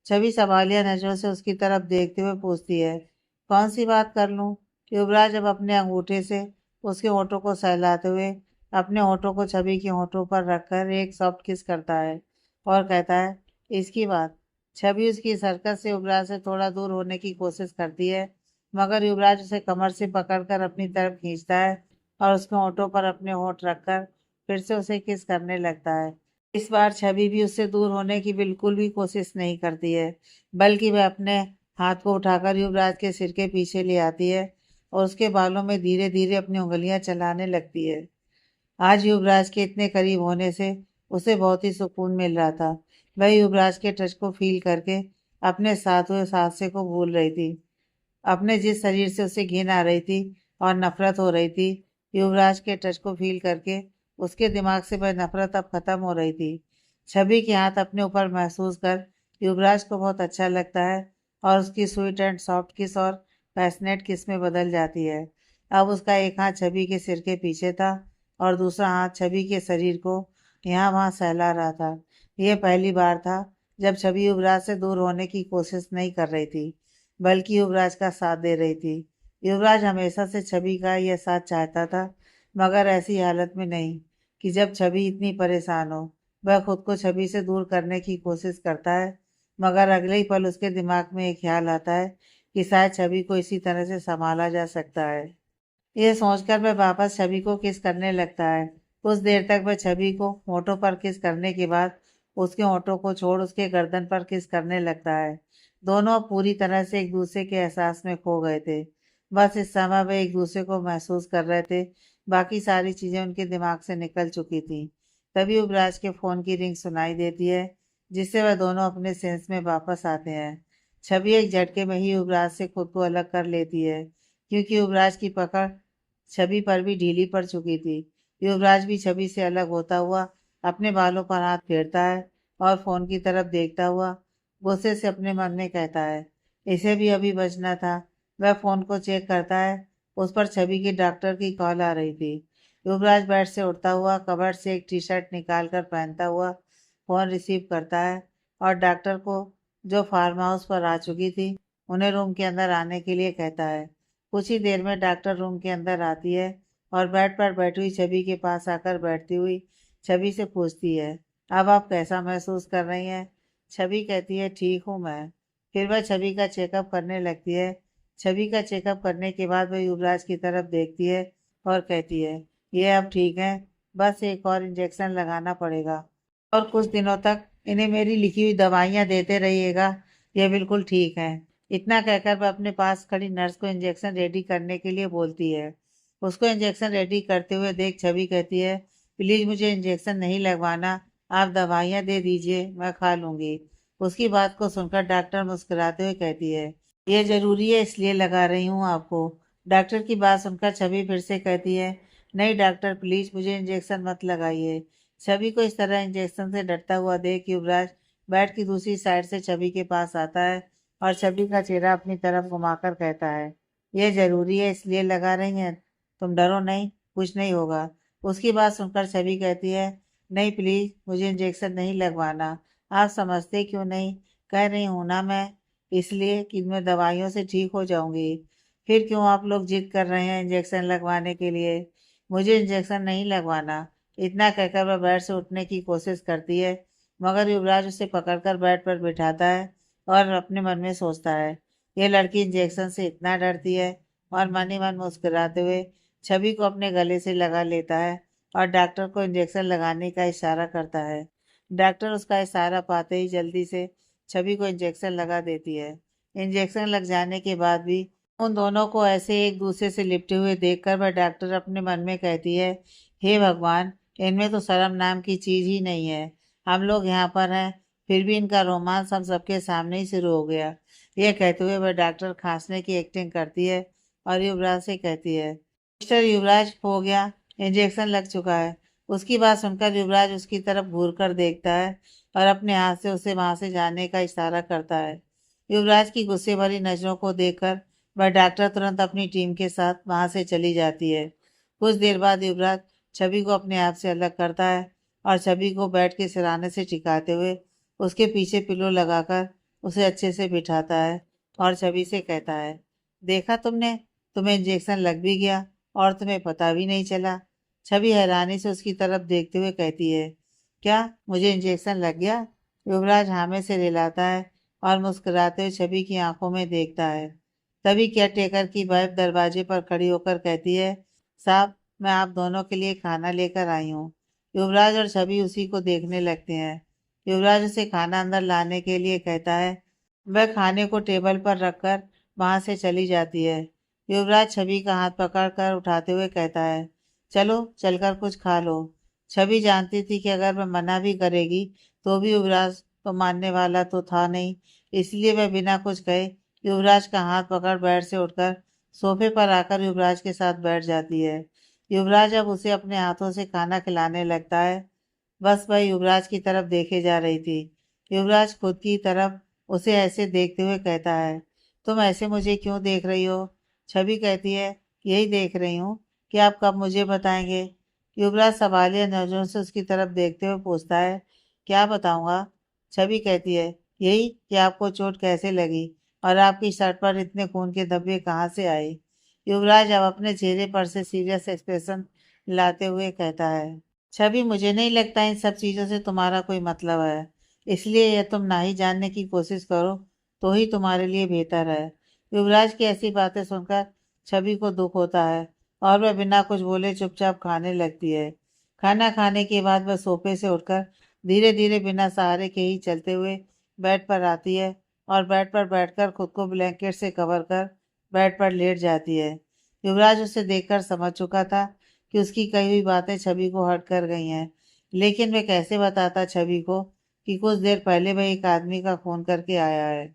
छवि सवालिया नजरों से उसकी तरफ देखते हुए पूछती है, कौन सी बात कर लूं? युवराज अब अपने अंगूठे से उसके होठों को सहलाते हुए अपने होठों को छवि के होठों पर रखकर एक सॉफ्ट किस करता है और कहता है, इसकी बात। छवि उसकी हरकत से युवराज से थोड़ा दूर होने की कोशिश करती है, मगर युवराज उसे कमर से पकड़कर अपनी तरफ खींचता है और उसके होठों पर अपने होठ रखकर फिर से उसे किस करने लगता है। इस बार छवि भी उससे दूर होने की बिल्कुल भी कोशिश नहीं करती है, बल्कि वह अपने हाथ को उठाकर युवराज के सिर के पीछे ले आती है और उसके बालों में धीरे धीरे अपनी उंगलियां चलाने लगती है। आज युवराज के इतने करीब होने से उसे बहुत ही सुकून मिल रहा था। वह युवराज के टच को फील करके अपने साथ हुए हादसे को भूल रही थी। अपने जिस शरीर से उसे घिन आ रही थी और नफरत हो रही थी, युवराज के टच को फील करके उसके दिमाग से वह नफरत अब खत्म हो रही थी। छवि के हाथ अपने ऊपर महसूस कर युवराज को बहुत अच्छा लगता है और उसकी स्वीट एंड सॉफ्ट किस और पैशनेट किस में बदल जाती है। अब उसका एक हाथ छवि के सिर के पीछे था और दूसरा हाथ छवि के शरीर को यहाँ वहाँ सहला रहा था। यह पहली बार था जब छवि युवराज से दूर होने की कोशिश नहीं कर रही थी, बल्कि युवराज का साथ दे रही थी। युवराज हमेशा से छवि का यह साथ चाहता था, मगर ऐसी हालत में नहीं कि जब छवि इतनी परेशान हो। वह खुद को छवि से दूर करने की कोशिश करता है, मगर अगले ही पल उसके दिमाग में एक ख्याल आता है कि शायद छवि को इसी तरह से संभाला जा सकता है। यह सोचकर वह वापस छवि को किस करने लगता है। कुछ देर तक वह छवि को होठों पर किस करने के बाद उसके होठों को छोड़ उसके गर्दन पर किस करने लगता है। दोनों अब पूरी तरह से एक दूसरे के एहसास में खो गए थे। बस इस समय वे एक दूसरे को महसूस कर रहे थे, बाकी सारी चीजें उनके दिमाग से निकल चुकी थी। तभी युवराज के फोन की रिंग सुनाई देती है, जिससे वह दोनों अपने सेंस में वापस आते हैं। छवि एक झटके में ही युवराज से खुद को अलग कर लेती है, क्योंकि युवराज की पकड़ छवि पर भी ढीली पड़ चुकी थी। युवराज भी छवि से अलग होता हुआ अपने बालों पर हाथ फेरता है और फोन की तरफ देखता हुआ गुस्से से अपने मन में कहता है, इसे भी अभी बचना था। वह फोन को चेक करता है, उस पर छवि की डॉक्टर की कॉल आ रही थी। युवराज बेड से उठता हुआ कबर्ड से एक टी शर्ट निकाल कर पहनता हुआ फोन रिसीव करता है और डॉक्टर को, जो फार्म हाउस पर आ चुकी थी, उन्हें रूम के अंदर आने के लिए कहता है। कुछ ही देर में डॉक्टर रूम के अंदर आती है और बेड पर बैठी हुई छवि के पास आकर बैठती हुई छवि से पूछती है, अब आप कैसा महसूस कर रही हैं? छवि कहती है, ठीक हूँ मैं। फिर वह छवि का चेकअप करने लगती है। छवि का चेकअप करने के बाद वह युवराज की तरफ देखती है और कहती है, ये अब ठीक है, बस एक और इंजेक्शन लगाना पड़ेगा और कुछ दिनों तक इन्हें मेरी लिखी हुई दवाइयाँ देते रहिएगा। ये बिल्कुल ठीक है। इतना कहकर वह अपने पास खड़ी नर्स को इंजेक्शन रेडी करने के लिए बोलती है। उसको इंजेक्शन रेडी करते हुए देख छवि कहती है, प्लीज मुझे इंजेक्शन नहीं लगवाना, आप दवाइयाँ दे दीजिए, मैं खा लूंगी। उसकी बात को सुनकर डॉक्टर मुस्कुराते हुए कहती है, ये जरूरी है इसलिए लगा रही हूँ आपको। डॉक्टर की बात सुनकर छवि फिर से कहती है, नहीं डॉक्टर प्लीज मुझे इंजेक्शन मत लगाइए। छवि को इस तरह इंजेक्शन से डरता हुआ देख युवराज बेड की दूसरी साइड से छवि के पास आता है और छवि का चेहरा अपनी तरफ घुमाकर कहता है, यह जरूरी है इसलिए लगा रही हैं, तुम डरो नहीं, कुछ नहीं होगा। उसकी बात सुनकर छवि कहती है, नहीं प्लीज मुझे इंजेक्शन नहीं लगवाना। आप समझते क्यों नहीं? कह रही हूँ ना मैं, इसलिए कि मैं दवाइयों से ठीक हो जाऊंगी। फिर क्यों आप लोग जिद कर रहे हैं इंजेक्शन लगवाने के लिए? मुझे इंजेक्शन नहीं लगवाना। इतना कहकर वह बेड से उठने की कोशिश करती है, मगर युवराज उसे पकड़कर बेड पर बिठाता है और अपने मन में सोचता है, ये लड़की इंजेक्शन से इतना डरती है। और मन ही मन मुस्कुराते हुए छवि को अपने गले से लगा लेता है और डॉक्टर को इंजेक्शन लगाने का इशारा करता है। डॉक्टर उसका इशारा पाते ही जल्दी से छवि को इंजेक्शन लगा देती है। इंजेक्शन लग जाने के बाद भी उन दोनों को ऐसे एक दूसरे से लिपटे हुए देखकर वह डॉक्टर अपने मन में कहती है, हे भगवान, इनमें तो शर्म नाम की चीज ही नहीं है। हम लोग यहाँ पर हैं, फिर भी इनका रोमांस हम सबके सामने ही शुरू हो गया। यह कहते हुए वह डॉक्टर खांसने की एक्टिंग करती है और युवराज से कहती है, मिस्टर युवराज हो गया, इंजेक्शन लग चुका है। उसकी बात सुनकर युवराज उसकी तरफ घूर कर देखता है और अपने हाथ से उसे वहां से जाने का इशारा करता है। युवराज की गुस्से भरी नजरों को देखकर वह डॉक्टर तुरंत अपनी टीम के साथ वहां से चली जाती है। कुछ देर बाद युवराज छवि को अपने आप से अलग करता है और छवि को बेड के सिराने से टिकाते हुए उसके पीछे पिलो लगाकर उसे अच्छे से बिठाता है और छवि से कहता है, देखा तुमने, तुम्हें इंजेक्शन लग भी गया और तुम्हें पता भी नहीं चला। छवि हैरानी से उसकी तरफ देखते हुए कहती है, क्या मुझे इंजेक्शन लग गया? युवराज हाँ में से रिलाता है और मुस्कुराते हुए छवि की आंखों में देखता है। तभी केयर टेकर की वाइफ दरवाजे पर खड़ी होकर कहती है, साहब, मैं आप दोनों के लिए खाना लेकर आई हूँ। युवराज और छवि उसी को देखने लगते हैं। युवराज उसे खाना अंदर लाने के लिए कहता है। वह खाने को टेबल पर रखकर वहां से चली जाती है। युवराज छवि का हाथ पकड़कर उठाते हुए कहता है, चलो चलकर कुछ खा लो। छवि जानती थी कि अगर वह मना भी करेगी तो भी युवराज तो मानने वाला तो था नहीं, इसलिए वह बिना कुछ कहे युवराज का हाथ पकड़ बेड से उठकर सोफे पर आकर युवराज के साथ बैठ जाती है। युवराज अब उसे अपने हाथों से खाना खिलाने लगता है। बस वह युवराज की तरफ देखे जा रही थी। युवराज खुद की तरफ उसे ऐसे देखते हुए कहता है, तुम ऐसे मुझे क्यों देख रही हो? छवि कहती है, यही देख रही हूँ कि आप कब मुझे बताएंगे। युवराज सवालिया नजरों से उसकी तरफ देखते हुए पूछता है, क्या बताऊंगा? छवि कहती है, यही कि आपको चोट कैसे लगी और आपकी शर्ट पर इतने खून के धब्बे कहाँ से आए। युवराज अब अपने चेहरे पर से सीरियस एक्सप्रेशन लाते हुए कहता है, छवि, मुझे नहीं लगता इन सब चीजों से तुम्हारा कोई मतलब है, इसलिए यह तुम ना ही जानने की कोशिश करो तो ही तुम्हारे लिए बेहतर है। युवराज की ऐसी बातें सुनकर छवि को दुख होता है और वह बिना कुछ बोले चुपचाप खाने लगती है। खाना खाने के बाद वह सोफे से उठकर धीरे धीरे बिना सहारे के ही चलते हुए बेड पर आती है और बेड पर बैठकर खुद को ब्लैंकेट से कवर कर बेड पर लेट जाती है। युवराज उसे देखकर समझ चुका था कि उसकी कही हुई बातें छवि को हर्ट कर गई हैं, लेकिन वह कैसे बताता छवि को कि कुछ देर पहले वह एक आदमी का खून करके आया है।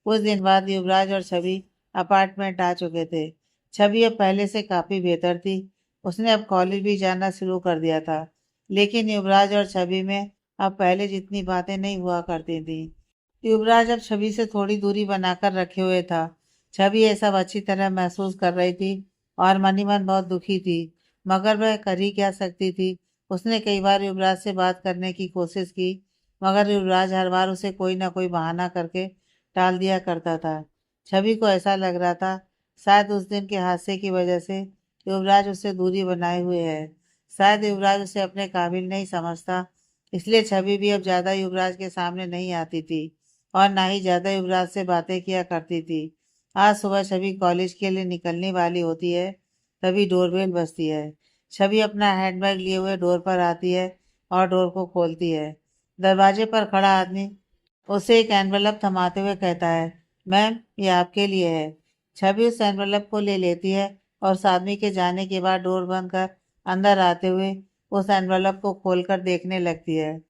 कुछ दिन बाद युवराज और छवि अपार्टमेंट आ चुके थे। छवि अब पहले से काफी बेहतर थी। उसने अब कॉलेज भी जाना शुरू कर दिया था, लेकिन युवराज और छवि में अब पहले जितनी बातें नहीं हुआ करती थी। युवराज अब छवि से थोड़ी दूरी बनाकर रखे हुए था। छवि ये सब अच्छी तरह महसूस कर रही थी और मन ही मन बहुत दुखी थी, मगर वह कर ही क्या सकती थी। उसने कई बार युवराज से बात करने की कोशिश की, मगर युवराज हर बार उसे कोई ना कोई बहाना करके टाल दिया करता था। छवि को ऐसा लग रहा था शायद उस दिन के हादसे की वजह से युवराज उससे दूरी बनाए हुए है। शायद युवराज उसे अपने काबिल नहीं समझता, इसलिए छवि भी अब ज्यादा युवराज के सामने नहीं आती थी और ना ही ज्यादा युवराज से बातें किया करती थी। आज सुबह छवि कॉलेज के लिए निकलने वाली होती है, तभी डोरबेल बजती है। छवि अपना हैंडबैग लिए हुए डोर पर आती है और डोर को खोलती है। दरवाजे पर खड़ा आदमी उसे एक एनवेलप थमाते हुए कहता है, मैम, ये आपके लिए है। छवि उस एनवेलप को ले लेती है और उस आदमी के जाने के बाद डोर बंद कर अंदर आते हुए उस एनवेलप को खोलकर देखने लगती है।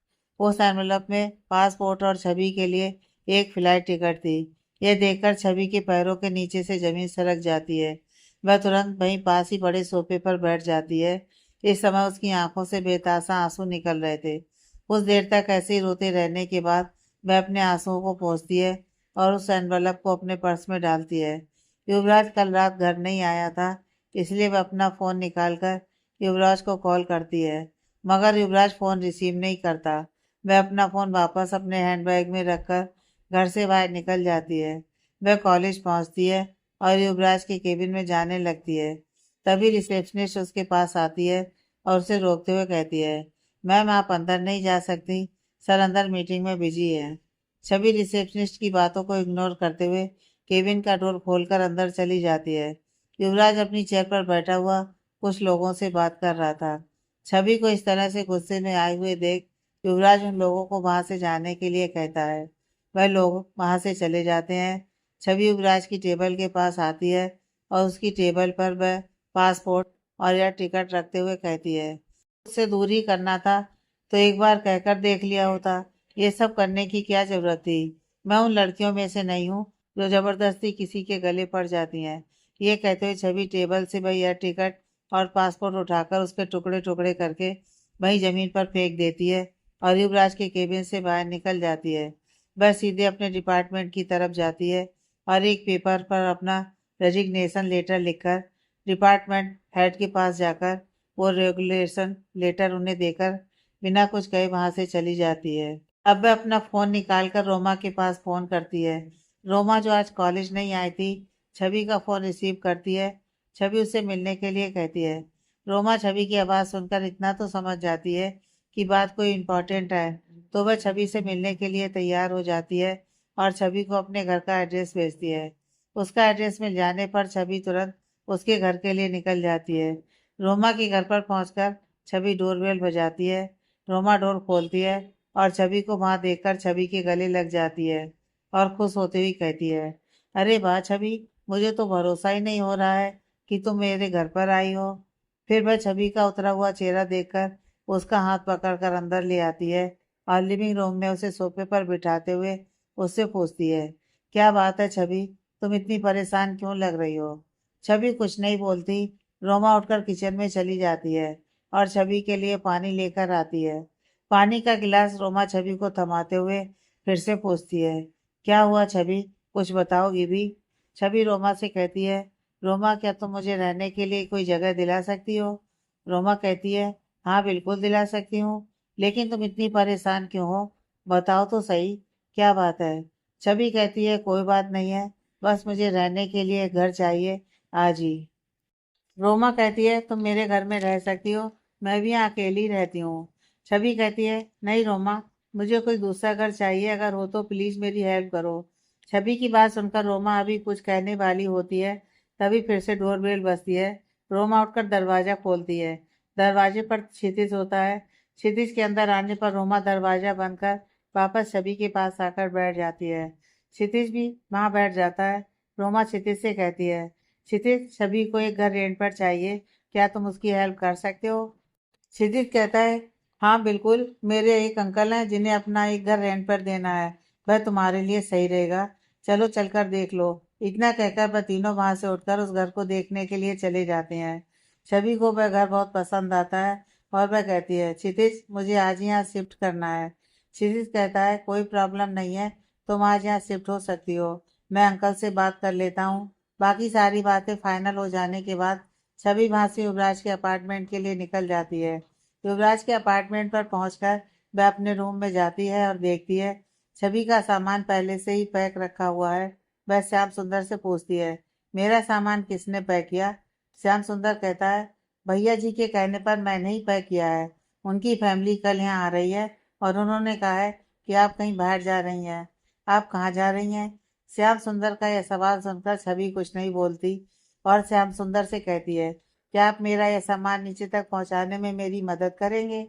उस एनवेलप में पासपोर्ट और छवि के लिए एक फ्लाइट टिकट थी। यह देखकर छवि के पैरों के नीचे से जमीन सरक जाती है। वह तुरंत वहीं पास ही बड़े सोफे पर बैठ जाती है। इस समय उसकी आंखों से बेतासा आंसू निकल रहे थे। कुछ देर तक ऐसे ही रोते रहने के बाद वह अपने आंसुओं को पोंछती है और उस एनवलप को अपने पर्स में डालती है। युवराज कल रात घर नहीं आया था, इसलिए वह अपना फोन निकालकर युवराज को कॉल करती है, मगर युवराज फोन रिसीव नहीं करता। वह अपना फोन वापस अपने हैंडबैग में रखकर घर से बाहर निकल जाती है। वह कॉलेज पहुंचती है और युवराज के केबिन में जाने लगती है। तभी रिसेप्शनिस्ट उसके पास आती है और उसे रोकते हुए कहती है, मैम आप अंदर नहीं जा सकती, सर अंदर मीटिंग में बिजी है। छवि रिसेप्शनिस्ट की बातों को इग्नोर करते हुए केबिन का डोर खोलकर अंदर चली जाती है। युवराज अपनी चेयर पर बैठा हुआ कुछ लोगों से बात कर रहा था। छवि को इस तरह से गुस्से में आए हुए देख युवराज उन लोगों को वहां से जाने के लिए कहता है। वह लोग वहां से चले जाते हैं। छवि युवराज की टेबल के पास आती है और उसकी टेबल पर वह पासपोर्ट और या टिकट रखते हुए कहती है, उससे दूरी करना था तो एक बार कहकर देख लिया होता। ये सब करने की क्या जरूरत थी? मैं उन लड़कियों में से नहीं हूँ जो जबरदस्ती किसी के गले पड़ जाती हैं। ये कहते हुए छवि टेबल से वही एयर टिकट और पासपोर्ट उठाकर उसके टुकड़े टुकड़े करके वही जमीन पर फेंक देती है और युवराज के केबिन से बाहर निकल जाती है। वह सीधे अपने डिपार्टमेंट की तरफ जाती है और एक पेपर पर अपना रेजिग्नेशन लेटर लिखकर डिपार्टमेंट हेड के पास जाकर वो रेगुलेशन लेटर उन्हें देकर बिना कुछ कहे वहां से चली जाती है। अब वह अपना फोन निकालकर रोमा के पास फोन करती है। रोमा जो आज कॉलेज नहीं आई थी, छवि का फोन रिसीव करती है। छवि उससे मिलने के लिए कहती है। रोमा छवि की आवाज़ सुनकर इतना तो समझ जाती है कि बात कोई इम्पोर्टेंट है, तो वह छवि से मिलने के लिए तैयार हो जाती है और छवि को अपने घर का एड्रेस भेजती है। उसका एड्रेस मिल जाने पर छवि तुरंत उसके घर के लिए निकल जाती है। रोमा के घर पर पहुंचकर छवि डोरबेल बजाती है। रोमा डोर खोलती है और छवि को वहां देखकर छवि के गले लग जाती है और खुश होते हुए कहती है, अरे वाह छवि, मुझे तो भरोसा ही नहीं हो रहा है कि तुम मेरे घर पर आई हो। फिर वह छवि का उतरा हुआ चेहरा देखकर उसका हाथ पकड़कर अंदर ले आती है और लिविंग रूम में उसे सोफे पर बिठाते हुए उससे पूछती है, क्या बात है छवि, तुम इतनी परेशान क्यों लग रही हो? छवि कुछ नहीं बोलती। रोमा उठकर किचन में चली जाती है और छवि के लिए पानी लेकर आती है। पानी का गिलास रोमा छवि को थमाते हुए फिर से पूछती है, क्या हुआ छवि, कुछ बताओगी भी? छवि रोमा से कहती है, रोमा क्या तुम मुझे रहने के लिए कोई जगह दिला सकती हो? रोमा कहती है, हाँ बिल्कुल दिला सकती हूँ, लेकिन तुम इतनी परेशान क्यों हो? बताओ तो सही, क्या बात है? छवि कहती है, कोई बात नहीं है, बस मुझे रहने के लिए घर चाहिए आज ही। रोमा कहती है, तुम मेरे घर में रह सकती हो, मैं भी यहाँ अकेली रहती हूँ। छवि कहती है, नहीं रोमा, मुझे कोई दूसरा घर चाहिए, अगर हो तो प्लीज मेरी हेल्प करो। छवि की बात सुनकर रोमा अभी कुछ कहने वाली होती है, तभी फिर से डोरबेल बजती है। रोमा उठकर दरवाजा खोलती है। दरवाजे पर क्षितिज होता है। क्षितिज के अंदर आने पर रोमा दरवाजा बंद कर वापस छवि के पास आकर बैठ जाती है। क्षितिज भी वहां बैठ जाता है। रोमा क्षितिज से कहती है, क्षितिज छवि को एक घर रेंट पर चाहिए, क्या तुम उसकी हेल्प कर सकते हो? क्षितिज कहता है, हाँ बिल्कुल, मेरे एक अंकल हैं जिन्हें अपना एक घर रेंट पर देना है, वह तुम्हारे लिए सही रहेगा, चलो चलकर देख लो। इतना कहकर वह तीनों वहां से उठकर उस घर को देखने के लिए चले जाते हैं। छवि को वह घर बहुत पसंद आता है और वह कहती है, क्षितिज मुझे आज यहाँ शिफ्ट करना है। क्षितिज कहता है, कोई प्रॉब्लम नहीं है, तुम आज यहाँ शिफ्ट हो सकती हो, मैं अंकल से बात कर लेता हूँ। बाकी सारी बातें फाइनल हो जाने के बाद छवि वहां से युवराज के अपार्टमेंट के लिए निकल जाती है। युवराज के अपार्टमेंट पर पहुंचकर वह अपने रूम में जाती है और देखती है छवि का सामान पहले से ही पैक रखा हुआ है। वह श्याम सुंदर से पूछती है, मेरा सामान किसने पैक किया? श्याम सुंदर कहता है, भैया जी के कहने पर मैंने ही पैक किया है, उनकी फैमिली कल यहाँ आ रही है और उन्होंने कहा है कि आप कहीं बाहर जा रही हैं। आप कहाँ जा रही हैं? श्याम सुंदर का यह सवाल सुनकर छवि कुछ नहीं बोलती और श्याम सुंदर से कहती है, क्या आप मेरा यह सामान नीचे तक पहुंचाने में मेरी मदद करेंगे?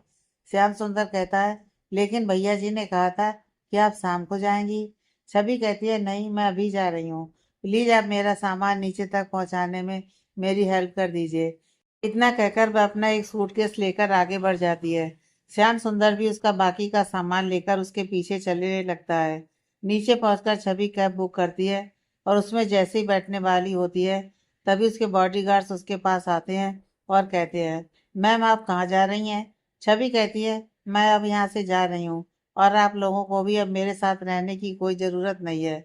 श्याम सुंदर कहता है, लेकिन भैया जी ने कहा था कि आप शाम को जाएंगी। छवि कहती है, नहीं मैं अभी जा रही हूँ, प्लीज आप मेरा सामान नीचे तक पहुंचाने में मेरी हेल्प कर दीजिए। इतना कहकर वह अपना एक सूटकेस लेकर आगे बढ़ जाती है। श्याम सुंदर भी उसका बाकी का सामान लेकर उसके पीछे चलने लगता है। नीचे पहुंचकर छवि कैब बुक करती है और उसमें जैसे ही बैठने वाली होती है, तभी उसके बॉडीगार्ड्स उसके पास आते हैं और कहते हैं, मैम आप कहाँ जा रही हैं? छवि कहती है, मैं अब यहाँ से जा रही हूँ और आप लोगों को भी अब मेरे साथ रहने की कोई ज़रूरत नहीं है,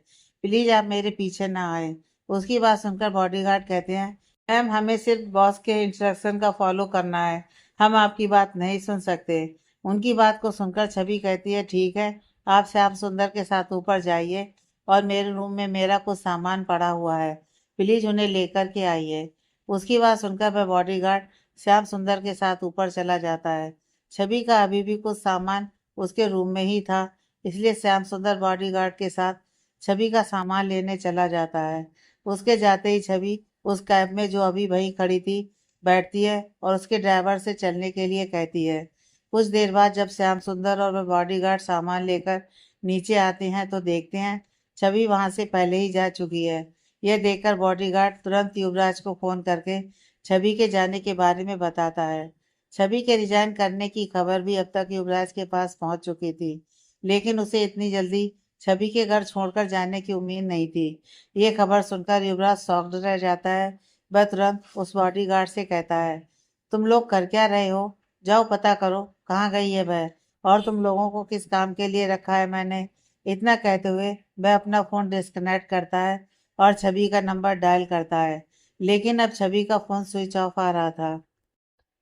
प्लीज़ आप मेरे पीछे ना आए। उसकी बात सुनकर बॉडीगार्ड कहते हैं, मैम, हमें सिर्फ बॉस के इंस्ट्रक्शन का फॉलो करना है। हम आपकी बात नहीं सुन सकते। उनकी बात को सुनकर छवि कहती है, ठीक है, आप श्याम सुंदर के साथ ऊपर जाइए और मेरे रूम में मेरा कुछ सामान पड़ा हुआ है, प्लीज उन्हें लेकर के आइए। उसकी बात सुनकर वह बॉडीगार्ड श्याम सुंदर के साथ ऊपर चला जाता है। छवि का अभी भी कुछ सामान उसके रूम में ही था, इसलिए श्याम सुंदर बॉडीगार्ड के साथ छवि का सामान लेने चला जाता है। उसके जाते ही छवि उस कैब में जो अभी वहीं खड़ी थी बैठती है और उसके ड्राइवर से चलने के लिए कहती है। कुछ देर बाद जब श्याम सुंदर और वह बॉडीगार्ड सामान लेकर नीचे आते हैं तो देखते हैं छवि वहां से पहले ही जा चुकी है। यह देखकर बॉडीगार्ड तुरंत युवराज को फोन करके छवि के जाने के बारे में बताता है। छवि के रिजाइन करने की खबर भी अब तक युवराज के पास पहुंच चुकी थी, लेकिन उसे इतनी जल्दी छवि के घर छोड़कर जाने की उम्मीद नहीं थी। ये खबर सुनकर युवराज शॉक्ड रह जाता है। वह तुरंत उस बॉडीगार्ड से कहता है, तुम लोग कर क्या रहे हो? जाओ पता करो कहाँ गई है वह, और तुम लोगों को किस काम के लिए रखा है मैंने। इतना कहते हुए वह अपना फोन डिस्कनेक्ट करता है और छवि का नंबर डायल करता है, लेकिन अब छवि का फोन स्विच ऑफ आ रहा था।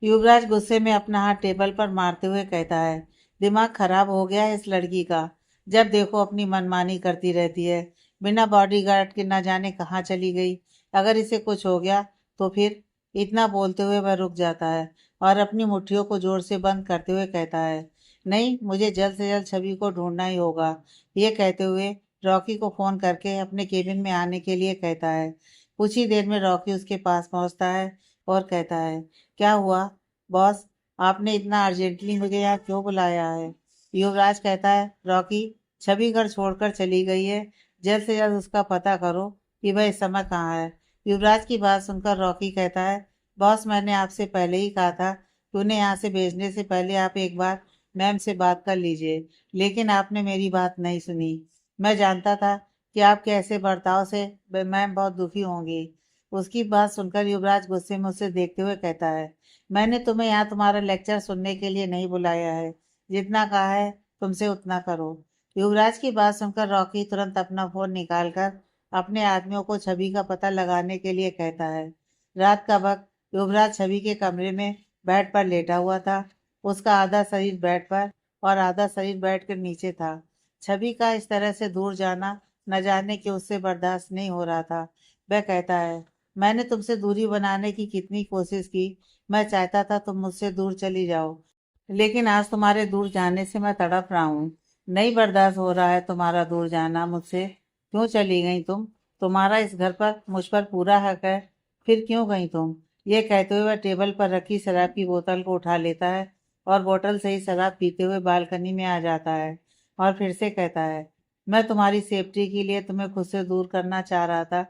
युवराज गुस्से में अपना हाथ टेबल पर मारते हुए कहता है, दिमाग खराब हो गया है इस लड़की का। जब देखो अपनी मनमानी करती रहती है, बिना बॉडीगार्ड के ना जाने कहाँ चली गई। अगर इसे कुछ हो गया तो फिर? इतना बोलते हुए वह रुक जाता है और अपनी मुट्ठियों को जोर से बंद करते हुए कहता है, नहीं, मुझे जल्द से जल्द छवि को ढूंढना ही होगा। ये कहते हुए रॉकी को फोन करके अपने केबिन में आने के लिए कहता है। कुछ ही देर में रॉकी उसके पास पहुंचता है और कहता है, क्या हुआ बॉस, आपने इतना अर्जेंटली मुझे यहाँ क्यों बुलाया है? युवराज कहता है, रॉकी, छवि घर छोड़कर चली गई है, जल्द से जल्द उसका पता करो कि वह इस समय कहाँ है। युवराज की बात सुनकर रॉकी कहता है, बॉस, मैंने आपसे पहले ही कहा था कि उन्हें यहाँ से भेजने से पहले आप एक बार मैम से बात कर लीजिए, लेकिन आपने मेरी बात नहीं सुनी। मैं जानता था कि आपके ऐसे बर्ताव से मैम बहुत दुखी होंगी। उसकी बात सुनकर युवराज गुस्से में उसे देखते हुए कहता है, मैंने तुम्हें यहाँ तुम्हारा लेक्चर सुनने के लिए नहीं बुलाया है, जितना कहा है तुमसे उतना करो। युवराज की बात सुनकर रॉकी तुरंत अपना फोन निकालकर अपने आदमियों को छवि का पता लगाने के लिए कहता है। रात का वक्त युवराज छवि के कमरे में बेड पर लेटा हुआ था। उसका आधा शरीर बेड पर और आधा शरीर बेड के नीचे था। छवि का इस तरह से दूर जाना न जाने कि उससे बर्दाश्त नहीं हो रहा था। वह कहता है, मैंने तुमसे दूरी बनाने की कितनी कोशिश की। मैं चाहता था तुम मुझसे दूर चली जाओ, लेकिन आज तुम्हारे दूर जाने से मैं तड़प रहा हूँ। नहीं बर्दाश्त हो रहा है तुम्हारा दूर जाना मुझसे। क्यों चली गई तुम? तुम्हारा इस घर पर मुझ पर पूरा हक है, फिर क्यों गई तुम? ये कहते हुए वह टेबल पर रखी शराब की बोतल को उठा लेता है और बोतल से ही शराब पीते हुए बालकनी में आ जाता है और फिर से कहता है, मैं तुम्हारी सेफ्टी के लिए तुम्हें खुद से दूर करना चाह रहा था,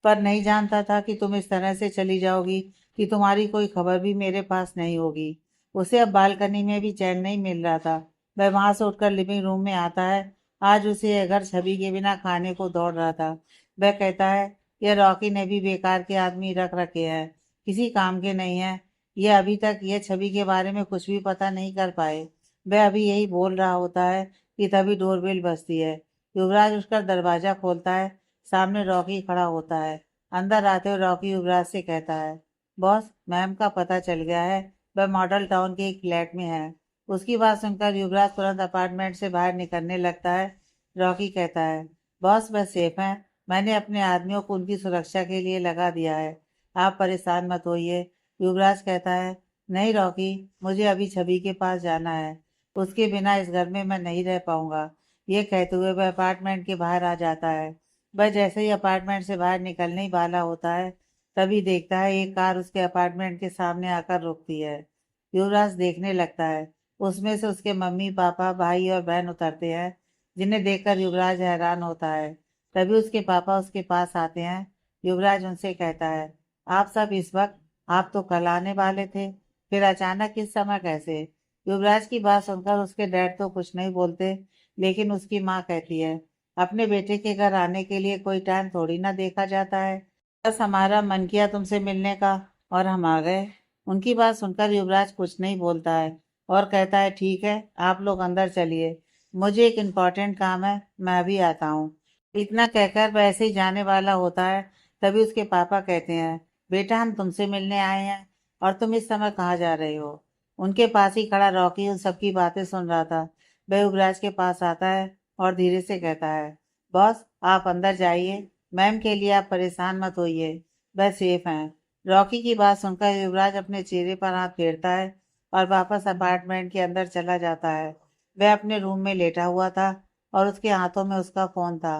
पर नहीं जानता था कि तुम इस तरह से चली जाओगी कि तुम्हारी कोई खबर भी मेरे पास नहीं होगी। उसे अब बालकनी में भी चैन नहीं मिल रहा था। वह वहां से उठकर लिविंग रूम में आता है। आज उसे यह घर छवि के बिना खाने को दौड़ रहा था। वह कहता है, यह रॉकी ने भी बेकार के आदमी रख रखे हैं, किसी काम के नहीं है। यह अभी तक यह छवि के बारे में कुछ भी पता नहीं कर पाए। वह अभी यही बोल रहा होता है कि तभी डोरबेल बजती है। युवराज उसका दरवाजा खोलता है। सामने रॉकी खड़ा होता है। अंदर आते हुए रॉकी युवराज से कहता है, बॉस, मैम का पता चल गया है, वह मॉडल टाउन के एक फ्लैट में है। उसकी बात सुनकर युवराज तुरंत अपार्टमेंट से बाहर निकलने लगता है। रॉकी कहता है, बॉस, वह सेफ है, मैंने अपने आदमियों को उनकी सुरक्षा के लिए लगा दिया है, आप परेशान मत होइए। युवराज कहता है, नहीं रॉकी, मुझे अभी छवि के पास जाना है, उसके बिना इस घर में मैं नहीं रह पाऊंगा। ये कहते हुए वह अपार्टमेंट के बाहर आ जाता है। वह जैसे ही अपार्टमेंट से बाहर निकलने ही वाला होता है, तभी देखता है एक कार उसके अपार्टमेंट के सामने आकर रुकती है। युवराज देखने लगता है। उसमें से उसके मम्मी पापा भाई और बहन उतरते हैं, जिन्हें देखकर युवराज हैरान होता है। तभी उसके पापा उसके पास आते हैं। युवराज उनसे कहता है, आप सब इस वक्त? आप तो कल आने वाले थे, फिर अचानक इस समय कैसे? युवराज की बात सुनकर उसके डैड तो कुछ नहीं बोलते, लेकिन उसकी माँ कहती है, अपने बेटे के घर आने के लिए कोई टाइम थोड़ी ना देखा जाता है, बस हमारा मन किया तुमसे मिलने का और हम आ गए। उनकी बात सुनकर युवराज कुछ नहीं बोलता है और कहता है, ठीक है, आप लोग अंदर चलिए, मुझे एक इम्पोर्टेंट काम है, मैं अभी आता हूँ। इतना कहकर वह ऐसे ही जाने वाला होता है। तभी उसके पापा कहते हैं, बेटा हम तुमसे मिलने आए हैं और तुम इस समय कहाँ जा रहे हो। उनके पास ही खड़ा रॉकी उन सबकी बातें सुन रहा था। वह युवराज के पास आता है और धीरे से कहता है, बॉस आप अंदर जाइए, मैम के लिए आप परेशान मत होइए, वह सेफ हैं। रॉकी की बात सुनकर युवराज अपने चेहरे पर हाथ फेरता है और वापस अपार्टमेंट के अंदर चला जाता है। वह अपने रूम में लेटा हुआ था और उसके हाथों में उसका फोन था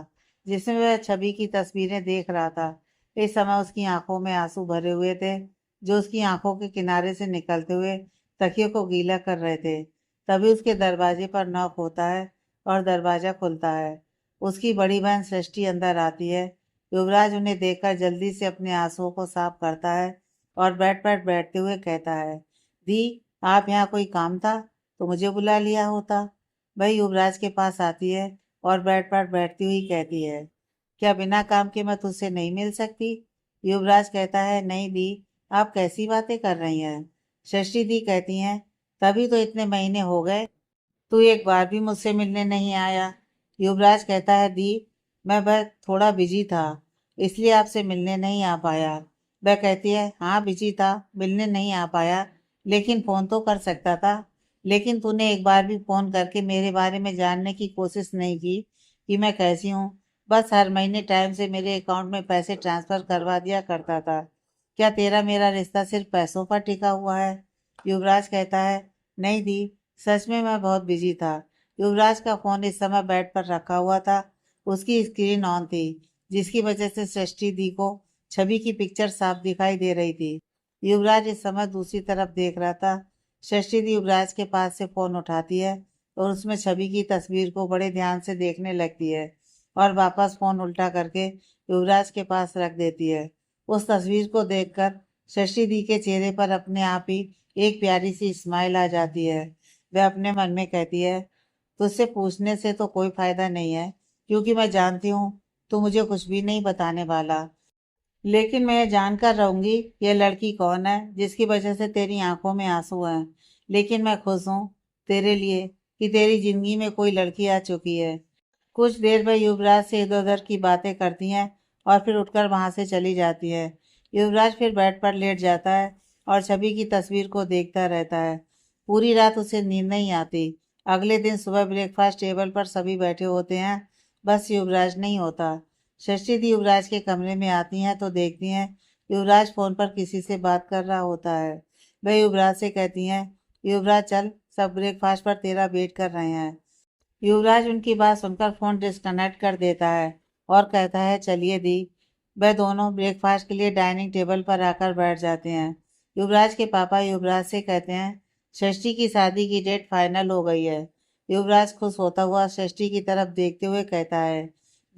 जिसमें वह छवि की तस्वीरें देख रहा था। इस समय उसकी आंखों में आंसू भरे हुए थे जो उसकी आंखों के किनारे से निकलते हुए तकिए को गीला कर रहे थे। तभी उसके दरवाजे पर नॉक होता है और दरवाजा खुलता है। उसकी बड़ी बहन सृष्टि अंदर आती है। युवराज उन्हें देखकर जल्दी से अपने आंसुओं को साफ करता है और बेड पर बैठते हुए कहता है, दी आप यहाँ कोई काम था तो मुझे बुला लिया होता। वह युवराज के पास आती है और बेड पर बैठती हुई कहती है, क्या बिना काम के मैं तुझसे नहीं मिल सकती। युवराज कहता है, नहीं दी, आप कैसी बातें कर रही हैं। शशि दी कहती हैं, तभी तो इतने महीने हो गए तू एक बार भी मुझसे मिलने नहीं आया। युवराज कहता है, दी मैं बस थोड़ा बिजी था इसलिए आपसे मिलने नहीं आ पाया। वह कहती है, हाँ बिजी था, मिलने नहीं आ पाया, लेकिन फोन तो कर सकता था। लेकिन तूने एक बार भी फोन करके मेरे बारे में जानने की कोशिश नहीं की कि मैं कैसी हूँ। बस हर महीने टाइम से मेरे अकाउंट में पैसे ट्रांसफर करवा दिया करता था। क्या तेरा मेरा रिश्ता सिर्फ पैसों पर टिका हुआ है। युवराज कहता है, नहीं दी, सच में मैं बहुत बिजी था। युवराज का फोन इस समय बेड पर रखा हुआ था। उसकी स्क्रीन ऑन थी जिसकी वजह से सृष्टि दी को छवि की पिक्चर साफ दिखाई दे रही थी। युवराज इस समय दूसरी तरफ देख रहा था। सृष्टि दी युवराज के पास से फोन उठाती है और उसमें छवि की तस्वीर को बड़े ध्यान से देखने लगती है और वापस फोन उल्टा करके युवराज के पास रख देती है। उस तस्वीर को देखकर शशि दी के चेहरे पर अपने आप ही एक प्यारी सी स्माइल आ जाती है। वह अपने मन में कहती है, तुझसे पूछने से तो कोई फायदा नहीं है क्योंकि मैं जानती हूँ तू मुझे कुछ भी नहीं बताने वाला। लेकिन मैं ये जानकर रहूंगी ये लड़की कौन है जिसकी वजह से तेरी आंखों में आंसू हैं। लेकिन मैं खुश हूँ तेरे लिए कि तेरी जिंदगी में कोई लड़की आ चुकी है। कुछ देर में युवराज से इधर उधर की बातें करती हैं और फिर उठकर वहां से चली जाती है। युवराज फिर बेड पर लेट जाता है और छवि की तस्वीर को देखता रहता है। पूरी रात उसे नींद नहीं आती। अगले दिन सुबह ब्रेकफास्ट टेबल पर सभी बैठे होते हैं, बस युवराज नहीं होता। शशि दी युवराज के कमरे में आती हैं तो देखती हैं युवराज फोन पर किसी से बात कर रहा होता है। वह युवराज से कहती हैं, युवराज चल, सब ब्रेकफास्ट पर तेरा वेट कर रहे हैं। युवराज उनकी बात सुनकर फोन डिस्कनेक्ट कर देता है और कहता है, चलिए दी। वह दोनों ब्रेकफास्ट के लिए डाइनिंग टेबल पर आकर बैठ जाते हैं। युवराज के पापा युवराज से कहते हैं, षष्ठी की शादी की डेट फाइनल हो गई है। युवराज खुश होता हुआ षष्ठी की तरफ देखते हुए कहता है,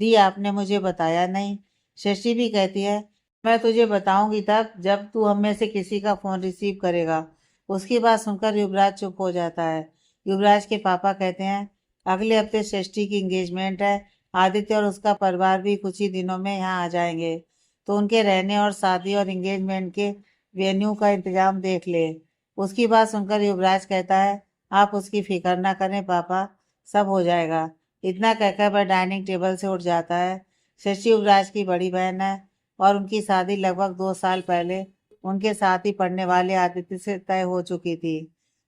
दी आपने मुझे बताया नहीं। षष्ठी भी कहती है, मैं तुझे बताऊंगी तब जब तू हम में से किसी का फोन रिसीव करेगा। उसकी बात सुनकर युवराज चुप हो जाता है। युवराज के पापा कहते हैं, अगले हफ्ते षष्ठी की एंगेजमेंट है। आदित्य और उसका परिवार भी कुछ ही दिनों में यहाँ आ जाएंगे, तो उनके रहने और शादी और एंगेजमेंट के वेन्यू का इंतजाम देख ले। उसकी बात सुनकर युवराज कहता है, आप उसकी फिक्र ना करें पापा, सब हो जाएगा। इतना कहकर वह डाइनिंग टेबल से उठ जाता है। शशि युवराज की बड़ी बहन है और उनकी शादी लगभग 2 साल पहले उनके साथ ही पढ़ने वाले आदित्य से तय हो चुकी थी।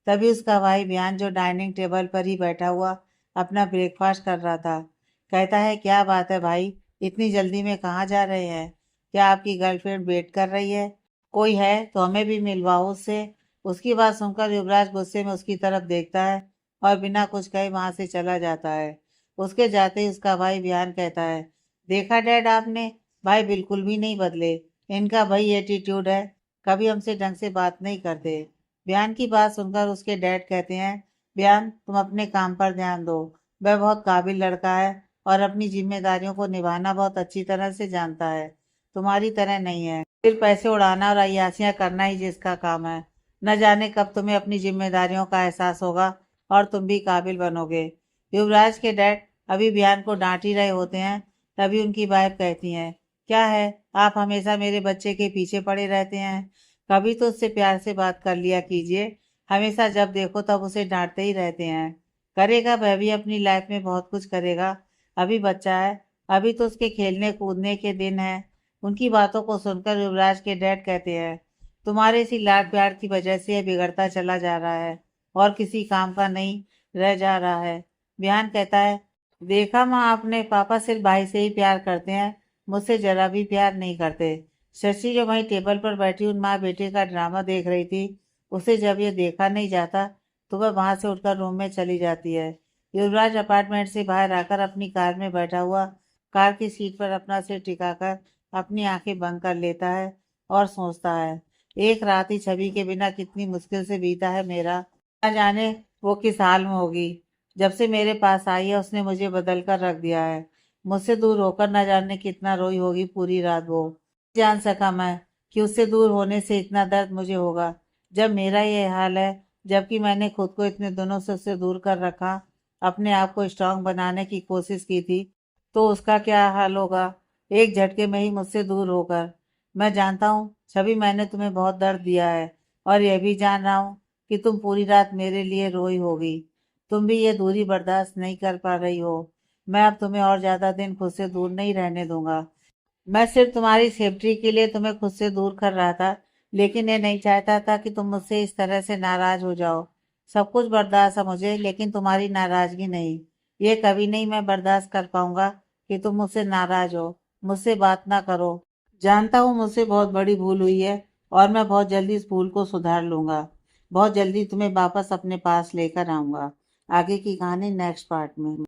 तभी उसका भाई बयान जो डाइनिंग टेबल पर ही बैठा हुआ अपना ब्रेकफास्ट कर रहा था, कहता है, क्या बात है भाई, इतनी जल्दी में कहाँ जा रहे हैं। क्या आपकी गर्लफ्रेंड वेट कर रही है। कोई है तो हमें भी मिलवाओ उससे। उसकी बात सुनकर युवराज गुस्से में उसकी तरफ देखता है और बिना कुछ कहे वहां से चला जाता है। उसके जाते ही उसका भाई बयान कहता है, देखा डैड आपने, भाई बिल्कुल भी नहीं बदले। इनका भाई एटीट्यूड है, कभी हमसे ढंग से बात नहीं करते। बयान की बात सुनकर उसके डैड कहते हैं, बयान तुम अपने काम पर ध्यान दो। वह बहुत काबिल लड़का है और अपनी जिम्मेदारियों को निभाना बहुत अच्छी तरह से जानता है। तुम्हारी तरह नहीं है, सिर्फ पैसे उड़ाना और अय्यासियां करना ही जिसका काम है। न जाने कब तुम्हें अपनी जिम्मेदारियों का एहसास होगा और तुम भी काबिल बनोगे। युवराज के डैड अभी बयान को डांट ही रहे होते हैं, तभी उनकी वाइफ कहती हैं, क्या है, आप हमेशा मेरे बच्चे के पीछे पड़े रहते हैं। कभी तो उससे प्यार से बात कर लिया कीजिए, हमेशा जब देखो तब उसे डांटते ही रहते हैं। करेगा, वह भी अपनी लाइफ में बहुत कुछ करेगा, अभी बच्चा है, अभी तो उसके खेलने कूदने के दिन है। उनकी बातों को सुनकर युवराज के डैड कहते हैं, तुम्हारे इसी लाड प्यार की वजह से यह बिगड़ता चला जा रहा है और किसी काम का नहीं रह जा रहा है। बिहान कहता है, देखा माँ आपने, पापा सिर्फ भाई से ही प्यार करते हैं, मुझसे जरा भी प्यार नहीं करते। शशि जो वहीं टेबल पर बैठी उन माँ बेटे का ड्रामा देख रही थी, उसे जब ये देखा नहीं जाता तो वह वहां से उठकर रूम में चली जाती है। युवराज अपार्टमेंट से बाहर आकर अपनी कार में बैठा हुआ कार की सीट पर अपना सिर टिकाकर अपनी आंखें बंद कर लेता है और सोचता है, एक रात ही छवि के बिना कितनी मुश्किल से बीता है मेरा। न जाने वो किस हाल में होगी। जब से मेरे पास आई है उसने मुझे बदल कर रख दिया है। मुझसे दूर होकर न जाने कितना रोई होगी पूरी रात वो। जान सका मैं कि उससे दूर होने से इतना दर्द मुझे होगा जब मेरा ये हाल है, जबकि मैंने खुद को इतने दिनों से उससे दूर कर रखा, अपने आप को स्ट्रांग बनाने की कोशिश की थी, तो उसका क्या हाल होगा एक झटके में ही मुझसे दूर होकर। मैं जानता हूँ छवि, मैंने तुम्हें बहुत दर्द दिया है और यह भी जान रहा हूँ कि तुम पूरी रात मेरे लिए रोई होगी। तुम भी ये दूरी बर्दाश्त नहीं कर पा रही हो। मैं अब तुम्हें और ज्यादा दिन खुद से दूर नहीं रहने दूंगा। मैं सिर्फ तुम्हारी सेफ्टी के लिए तुम्हें खुद से दूर कर रहा था, लेकिन ये नहीं चाहता था कि तुम मुझसे इस तरह से नाराज हो जाओ। सब कुछ बर्दाश्त है मुझे, लेकिन तुम्हारी नाराजगी नहीं। ये कभी नहीं मैं बर्दाश्त कर पाऊंगा कि तुम मुझसे नाराज हो, मुझसे बात ना करो। जानता हूँ मुझसे बहुत बड़ी भूल हुई है और मैं बहुत जल्दी इस भूल को सुधार लूंगा। बहुत जल्दी तुम्हें वापस अपने पास लेकर आऊंगा। आगे की कहानी नेक्स्ट पार्ट में।